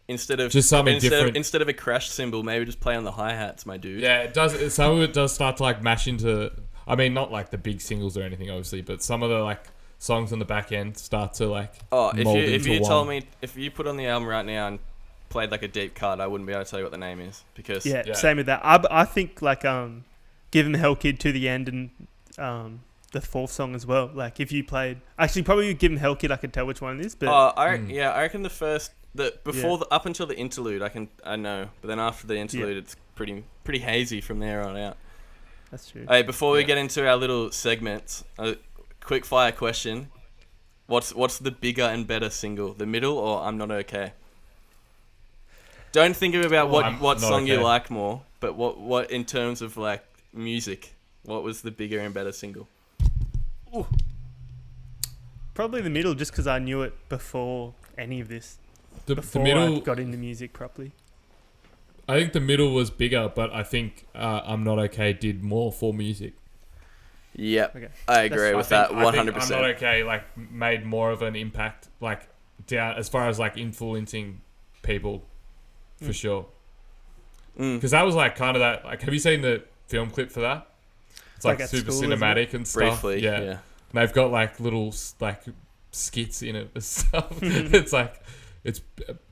instead of a crash cymbal, maybe just play on the hi-hats, my dude. Yeah, it does. Some of it does start to like mash into. I mean, not like the big singles or anything, obviously, but some of the like songs on the back end start to like. Oh, if you told me, if you put on the album right now and played like a deep cut, I wouldn't be able to tell you what the name is, because same with that. I think like Give 'Em Hell Kid to the end and the fourth song as well. Like if you played, actually probably Give 'Em Hell Kid, I can tell which one it is. But I reckon up until the interlude, I know, but then after the interlude, it's pretty hazy from there on out. That's true. Hey, before we get into our little segments, a quick fire question: What's the bigger and better single, the middle or I'm Not Okay? Don't think about what song you like more, but what in terms of like music, what was the bigger and better single? Ooh. Probably the middle, just because I knew it before any of this. Before I got into music properly. I think the middle was bigger, but I think I'm Not Okay did more for music. Yep, okay. I agree with that 100%. I'm Not Okay like made more of an impact, like down as far as like influencing people, for sure. Because that was like kind of that. Like, have you seen the film clip for that? It's like super cinematic and stuff. Briefly, yeah. They've got like little like skits in it and stuff. It's like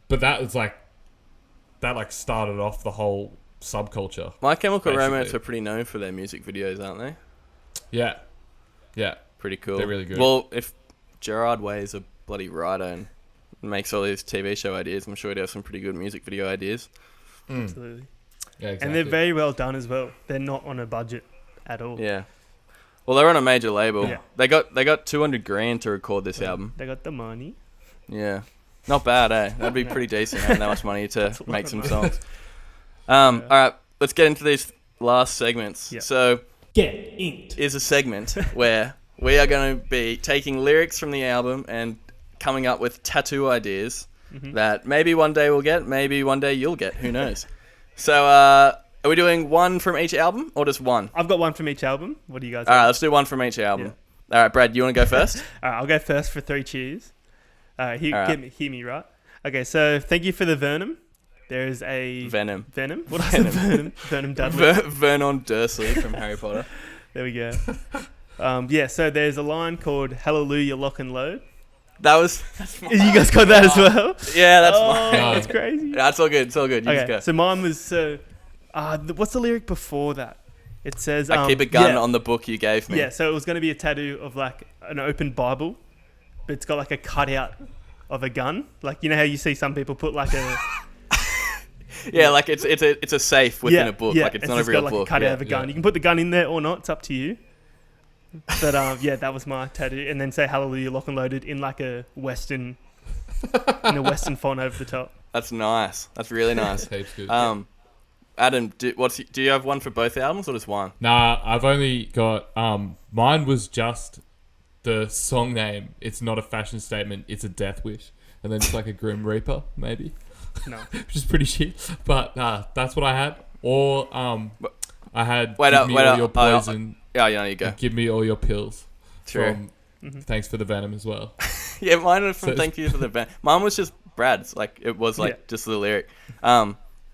but that started off the whole subculture. My Chemical basically. Romance are pretty known for their music videos, aren't they? Yeah. Pretty cool. They're really good. Well, if Gerard Way is a bloody writer and makes all these TV show ideas, I'm sure he'd have some pretty good music video ideas. Absolutely. Yeah, exactly. And they're very well done as well. They're not on a budget at all. Yeah. Well, they're on a major label. Yeah. They got $200,000 to record this album. They got the money. Yeah. Not bad, eh? That'd be pretty decent having that much money to make some songs. Yeah. All right, let's get into these last segments. Yeah. So, Get inked. is a segment where we are going to be taking lyrics from the album and coming up with tattoo ideas that maybe one day we'll get, maybe one day you'll get. Who knows? So, are we doing one from each album or just one? I've got one from each album. What do you guys All right, have? let's do one from each album. All right, Brad, you want to go first? All right, I'll go first for 3 cheers. Hear All right. me, right? Okay, so thank you for the Venom. There is a... Venom. Venom? What I said, Venom. Venom Dudley. Vernon Dursley from Harry Potter. There we go. So there's a line called Hallelujah Lock and Load. That's You guys got that as well? Yeah, that's Oh, mine. that's crazy. That's all good. It's all good. You just Okay, go. so mine was... what's the lyric before that? It says... I keep a gun yeah. on the book you gave me. Yeah, so it was going to be a tattoo of like an open Bible, but it's got like a cutout of a gun. Like, you know how you see some people put like a... Yeah, like it's a safe within a book. Yeah, Like it's not a just real got, like, book. a cutout Yeah. of a gun. yeah. You can put the gun in there or not. It's up to you. But that was my tattoo. And then say Hallelujah Lock and Loaded in like a Western font over the top. That's nice. That's really nice. Heaps good. Adam, do you have one for both albums or just one? Nah, I've only got mine was just the song name. It's not a fashion statement, it's a death wish. And then it's like a Grim Reaper, maybe. No. Which is pretty shit. But that's what I had. Or I had Wait Give up, Me wait All up. Your Poison Yeah, you go. and Give Me All Your Pills. True. From Thanks for the Venom as well. Yeah, mine was from So- Thank You for the Band. Mine was just Brad's. Like it was like Yeah. just the lyric.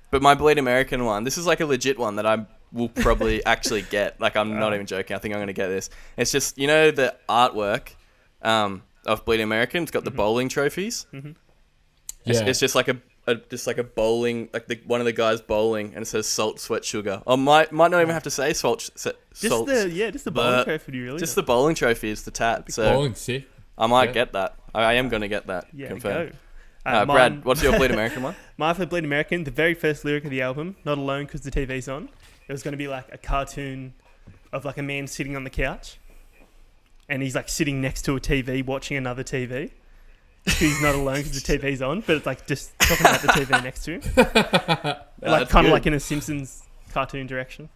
But my Bleed American one, this is like a legit one that I will probably actually get. Like I'm not even joking. I think I'm gonna get this. It's just, you know, the artwork of Bleed American. It's got the bowling trophies. Yeah. It's just like a bowling, like one of the guys bowling, and it says salt, sweat, sugar. Or might not even have to say salt. Just the bowling trophy, really. Just the bowling trophy is the tat. So Bowling sick. I might Yeah. get that. I am gonna get that. Yeah, confirmed. go. Brad, what's your Bleed American one? Mine for Bleed American, the very first lyric of the album, Not Alone because the TV's on. It was going to be like a cartoon of like a man sitting on the couch. And he's like sitting next to a TV watching another TV. He's not alone because the TV's on, but it's like just talking about the TV next to him. Like kind of like in a Simpsons cartoon direction.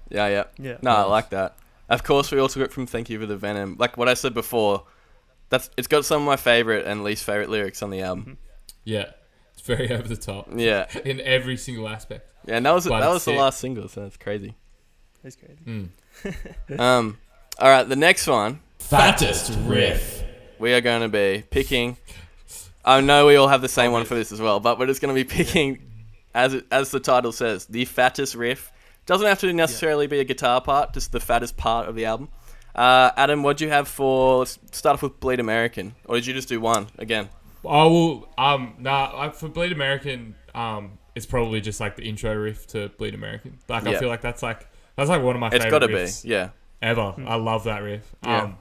Yeah. Yeah. No, I like that. Of course, we also got from Thank You for the Venom. Like what I said before, it's got some of my favorite and least favorite lyrics on the album. Yeah. It's very over the top. Yeah. In every single aspect. Yeah, and that was But the sick. last single, so that's crazy. That's crazy. All right, the next one, Fattest riff. we are going to be picking. I know we all have the same one for this as well, but we're just going to be picking, as the title says, the fattest riff. Doesn't have to necessarily be a guitar part, just the fattest part of the album. Adam, what'd you have for? Let's start off with Bleed American, or did you just do one again? Oh well, for Bleed American, it's probably just like the intro riff to Bleed American. Like Yeah. I feel like that's like one of my It's favorite got to be, riffs yeah. ever. I love that riff. Yeah.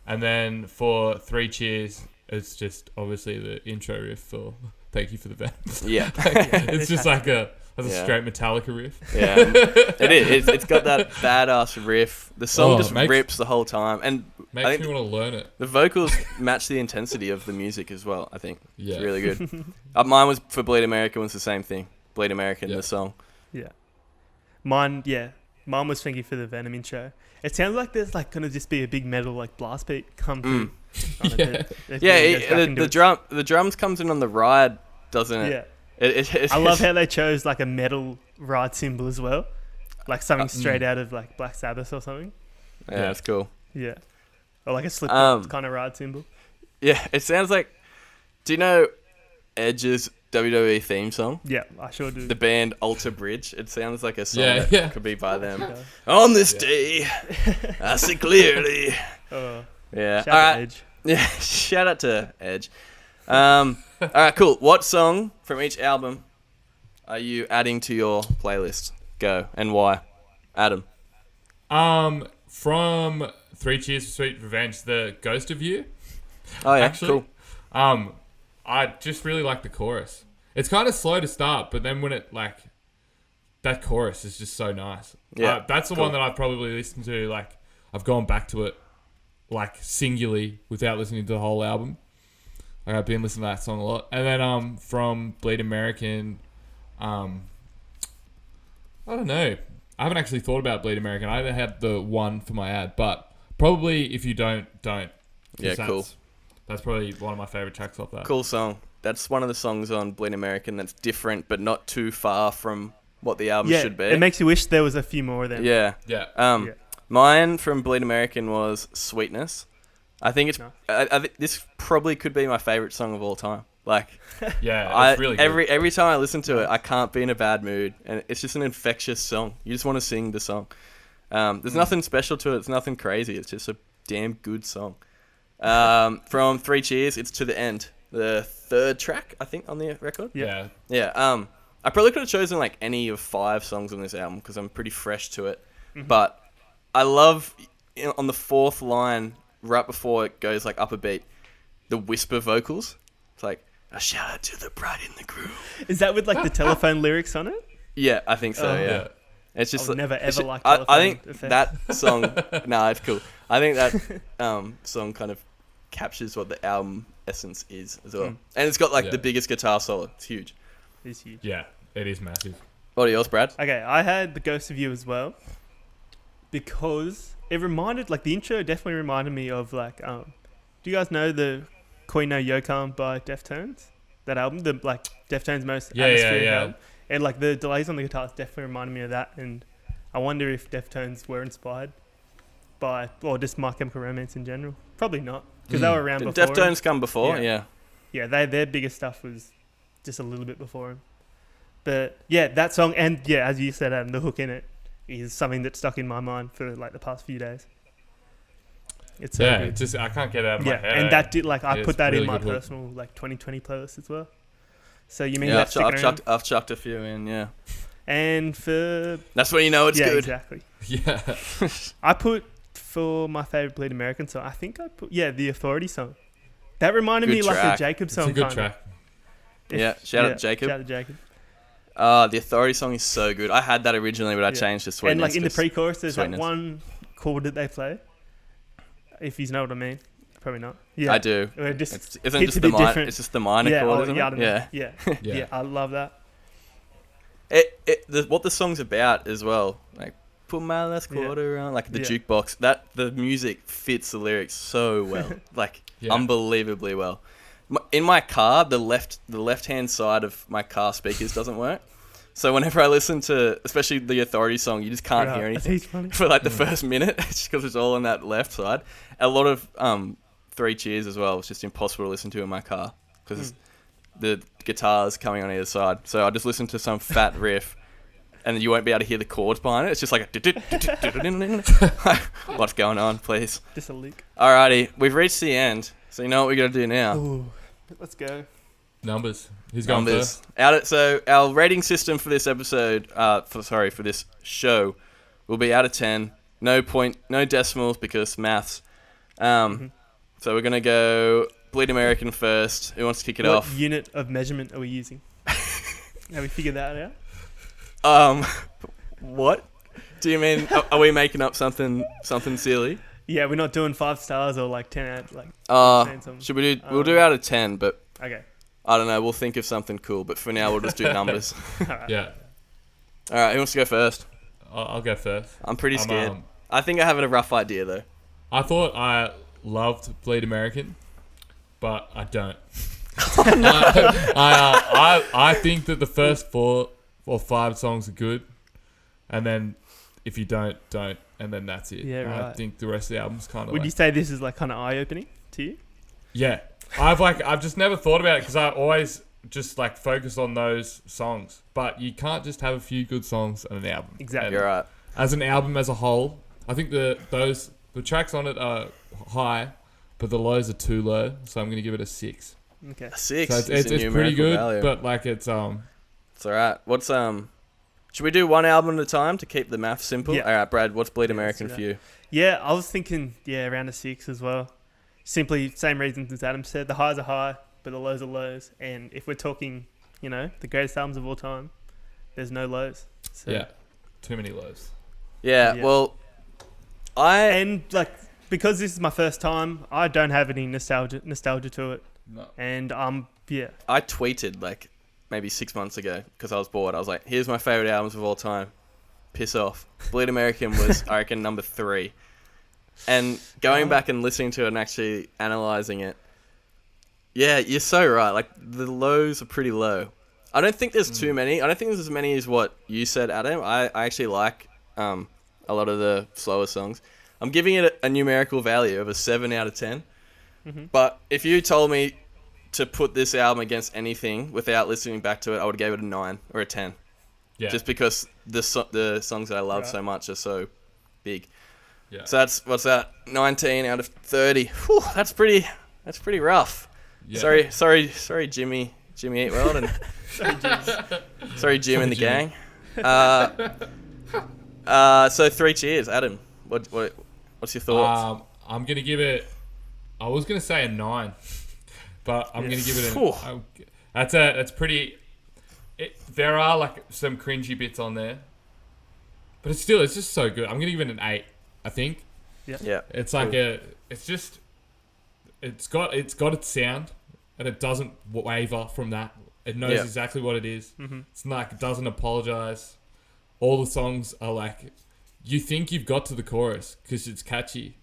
And then for 3 Cheers, it's just obviously the intro riff for Thank You for the Venom. Yeah. It's just like a Yeah. straight Metallica riff. Yeah, it is. It's got that badass riff. The song just makes- rips the whole time, and I Makes think me want to learn it. the vocals match the intensity of the music as well. I think Yeah. it's really good. Mine was for Bleed American. Was the same thing. Bleed American, Yeah. the song. Yeah. Mine was Thank You for the Venom intro. It sounds like there's like gonna just be a big metal like blast beat come through. Yeah. The drums comes in on the ride, doesn't it? Yeah. I I love how they chose like a metal ride symbol as well, like something straight out of like Black Sabbath or something. Yeah, it's cool. Yeah, or like a Slipknot kind of ride symbol. Yeah, it sounds like. Do you know Edge's WWE theme song? Yeah, I sure do. The band Alter Bridge. It sounds like a song Yeah, that yeah. could be by them. Yeah. On this day, I see clearly. Oh, Yeah. Shout All out right. Edge. Yeah. Shout out to Edge. All right. Cool. What song from each album are you adding to your playlist? Go and why, Adam? From Three Cheers for Sweet Revenge, the Ghost of You. Oh yeah. Actually, Cool. I just really like the chorus. It's kind of slow to start, but then when it like that chorus is just so nice. Yeah, that's the cool. one that I've probably listened to. Like I've gone back to it like singularly without listening to the whole album. Like I've been listening to that song a lot. And then from Bleed American, I don't know. I haven't actually thought about Bleed American. I had the one for my ad, but probably If You Don't. 'Cause Yeah, cool. That's probably one of my favorite tracks off that. Cool song. That's one of the songs on Bleed American that's different, but not too far from what the album should be. It makes you wish there was a few more of them. Yeah. Yeah. Yeah. Mine from Bleed American was Sweetness. I think it's. No. I think this probably could be my favorite song of all time. Like, Yeah, it's really good. every time I listen to it, I can't be in a bad mood, and it's just an infectious song. You just want to sing the song. There's nothing special to it. It's nothing crazy. It's just a damn good song. From Three Cheers, it's To the End, the third track I think on the record. Yeah. Yeah. I probably could have chosen like any of 5 songs on this album because I'm pretty fresh to it. But I love on the 4th line, right before it goes like up a beat, the whisper vocals. It's like a shout out to the bride in the groove. Is that with like the telephone lyrics on it? Yeah, I think so. Oh. Yeah. It's just I've never it's ever ju- liked I telephone think effects. that song. No, it's cool. I think that song kind of captures what the album essence is as well, and it's got like the biggest guitar solo. It's huge. It's huge. Yeah, it is massive. What are yours, Brad? Okay, I had The Ghost of You as well because it reminded, like the intro definitely reminded me of like, do you guys know the Koi no Yokan by Deftones? That album, the like Deftones' most atmospheric album. And like the delays on the guitars definitely reminded me of that. And I wonder if Deftones were inspired by, or just My Chemical Romance in general. Probably not, because they were around Did before. Deftones come before? Yeah. Yeah. Yeah, their biggest stuff was just a little bit before him. But yeah, that song, and yeah, as you said, Adam, the hook in it is something that's stuck in my mind for like the past few days. It's so Yeah, good. it's just I can't get it out of my Yeah, head. and that did like I It's put that really in my good hook. personal like 2020 playlist as well. So you mean Yeah, that's I've chucked a few in. Yeah, and for that's when you know it's yeah, good. exactly. Yeah. I put for my favorite Bleed American song. I think I put the Authority song. That reminded Good me like track. a Jacob It's song. a good kinda. track. Yeah, shout out to Jacob. Shout out to Jacob. The Authority song is so good. I had that originally, but I changed to Sweetness. And like in the 'cause pre-chorus, there's Sweetness. like one chord that they play. If you know what I mean, probably not. Yeah, I do. Where it just It's, isn't hits just a the bit minor. different. It's just the minor yeah, chord, oh, isn't yeah, I it? don't know. Yeah. yeah, Yeah. yeah. I love that. What the song's about as well. Like put my last Yeah. quarter on, like the Yeah. jukebox. The music fits the lyrics so well, like Yeah. unbelievably well. In my car, the left hand side of my car speakers doesn't work. So whenever I listen to, especially the Authority song, you just can't Right, hear that's anything funny. for like the first minute, just because it's all on that left side. A lot of Three Cheers as well. It's just impossible to listen to in my car because the guitar's coming on either side. So I just listen to some fat riff, and then you won't be able to hear the chords behind it. It's just like a what's going on, please. Just a leak. Alrighty, we've reached the end. So you know what we got to do now. Ooh, let's go. Numbers. Who's going Numbers. first? So our rating system for this episode, for this show, will be out of 10. No decimals because maths. So we're gonna go Bleed American first. Who wants to kick it What off? unit of measurement are we using? Have we figured that out? What? Do you mean? Are we making up something silly? Yeah, we're not doing 5 stars or like 10 out. Like saying something. Should we do? We'll do out of 10, but Okay. I don't know. We'll think of something cool. But for now, we'll just do numbers. Yeah. All right. Who wants to go first? I'll go first. I'm pretty scared. I think I have a rough idea though. I thought I loved Bleed American, but I don't. I think that the first 4 or 5 songs are good, and then if you don't, and then that's it. Yeah, I right. think the rest of the album's kind of Would like, you say this is like kind of eye-opening to you? yeah. I've just never thought about it because I always just like focus on those songs, but you can't just have a few good songs on an album. Exactly. And You're right. as an album as a whole, I think the tracks on it are high, but the lows are too low, so I'm gonna give it a 6. Okay. A 6. So it's pretty numerical good, value. but like it's It's alright. What's Should we do one album at a time to keep the math simple? Yeah. Alright, Brad, what's Bleed Yeah, American let's for do you? Yeah, I was thinking, around a 6 as well. Simply, same reasons as Adam said. The highs are high, but the lows are lows. And if we're talking, the greatest albums of all time, there's no lows. So. yeah, too many lows. Yeah, Yeah. well, And, because this is my first time, I don't have any nostalgia to it. No. And, I tweeted maybe 6 months ago because I was bored. I was like, here's my favourite albums of all time. Piss off. Bleed American was, I reckon, number 3. And going back and listening to it and actually analysing it, yeah, you're so right. The lows are pretty low. I don't think there's too many. I don't think there's as many as what you said, Adam. I actually like a lot of the slower songs. I'm giving it a numerical value of a 7 out of 10. Mm-hmm. But if you told me to put this album against anything without listening back to it, I would have gave it a 9 or a 10. Yeah. Just because the songs that I love Right. so much are so big. Yeah. So what's that? 19 out of 30. Whew, that's pretty rough. Yeah. Sorry, Jimmy Eatworld, and sorry, Jim and the Jimmy. gang. So 3 cheers, Adam. What's your thoughts? I'm gonna give it. I was gonna say a 9, but I'm gonna give it Phew. That's pretty. There are some cringy bits on there, but it's just so good. I'm gonna give it an 8. I think Yeah. it's it's got its sound, and it doesn't waver from that. It knows Yeah. exactly what it is. Mm-hmm. It's it doesn't apologize. All the songs are you think you've got to the chorus because it's catchy,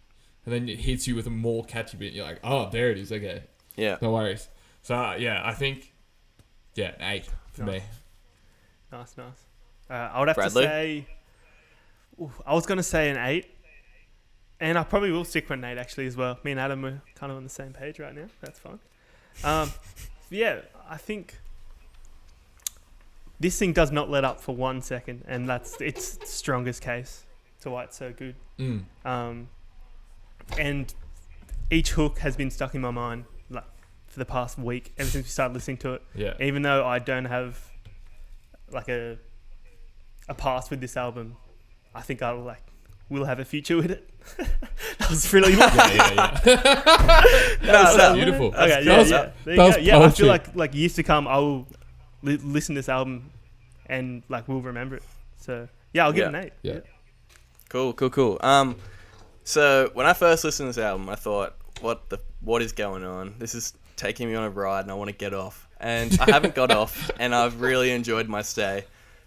and then it hits you with a more catchy bit. You're like, oh, there it is. Okay, Yeah. no worries. So I think an 8 for me. Nice. I would have Bradley? to say... I was going to say an 8. And I probably will stick with an 8 actually as well. Me and Adam are kind of on the same page right now. That's fine. I think this thing does not let up for 1 second. And that's its strongest case to why it's so good. And each hook has been stuck in my mind for the past week, ever since we started listening to it. Yeah. Even though I don't have a past with this album, I think I will have a future with it. That was really Yeah. No, Beautiful. Okay, That was- There you that was go. Yeah, I feel poetry. like years to come, I will listen to this album and we'll remember it. So yeah, I'll give it an 8. Yeah. Cool. So when I first listened to this album, I thought, what is going on? This is taking me on a ride, and I want to get off. And I haven't got off, and I've really enjoyed my stay.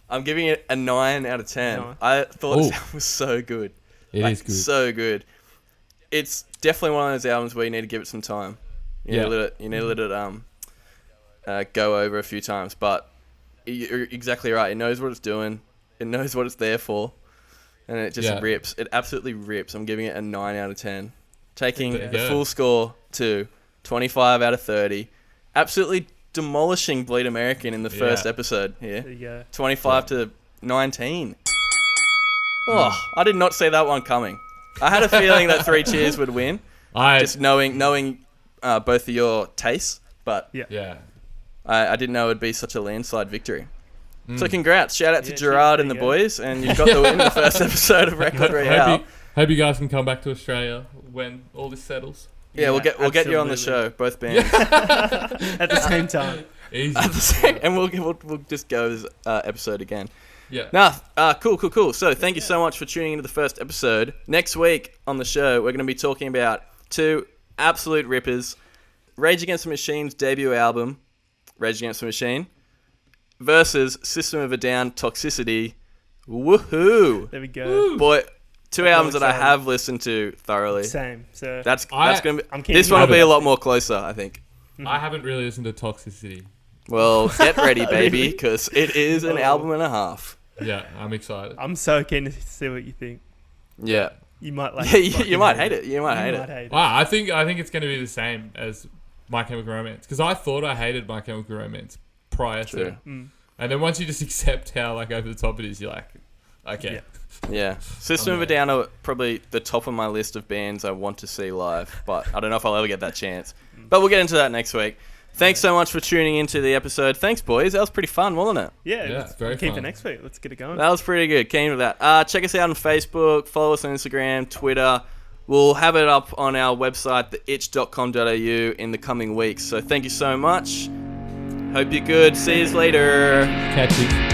I'm giving it a 9 out of 10. Nice. I thought this Ooh. album was so good. It is good. So good. It's definitely one of those albums where you need to give it some time. You need to let it go over a few times. But you're exactly right. It knows what it's doing. It knows what it's there for. And it just rips. It absolutely rips. I'm giving it a 9 out of 10. Taking the full score to 25 out of 30. Absolutely demolishing Bleed American in the first episode here. There you go. 25 to 19. Oh, I did not see that one coming. I had a feeling that 3 Cheers would win, just knowing both of your tastes, but Yeah. I didn't know it would be such a landslide victory. So congrats. Shout out to Yeah, Gerard cheers, and the there you go. boys, and you've got the win in the first episode of Record Royale. Hope you guys can come back to Australia when all this settles. Yeah, we'll get you on the absolutely. show, both bands. At the same time. Easy. And we'll just go this episode again. Yeah. Cool. So thank you so much for tuning into the first episode. Next week on the show, we're going to be talking about 2 absolute rippers. Rage Against the Machine's debut album, Rage Against the Machine, versus System of a Down, Toxicity. Woohoo! There we go. Boy, 2 albums that I excited. have listened to thoroughly. Same. So That's I- going to I'm be... keen This to one will hear be a it. lot more closer, I think. I haven't really listened to Toxicity. Well, get ready, baby, because it is an album and a half. Yeah, I'm excited. I'm so keen to see what you think. Yeah. You might Yeah, you might hate it. You might hate it. Wow, I think it's going to be the same as My Chemical Romance, because I thought I hated My Chemical Romance prior True. to, and then once you just accept how over the top it is, you're like, Okay. Yeah. System of a Down are probably the top of my list of bands I want to see live, but I don't know if I'll ever get that chance. But we'll get into that next week. Thanks so much for tuning into the episode. Thanks, boys. That was pretty fun, wasn't it? Yeah, very keep fun. it next week. Let's get it going. That was pretty good. Keen with that. Check us out on Facebook. Follow us on Instagram, Twitter. We'll have it up on our website, theitch.com.au, in the coming weeks. So thank you so much. Hope you're good. See you later. Catch you.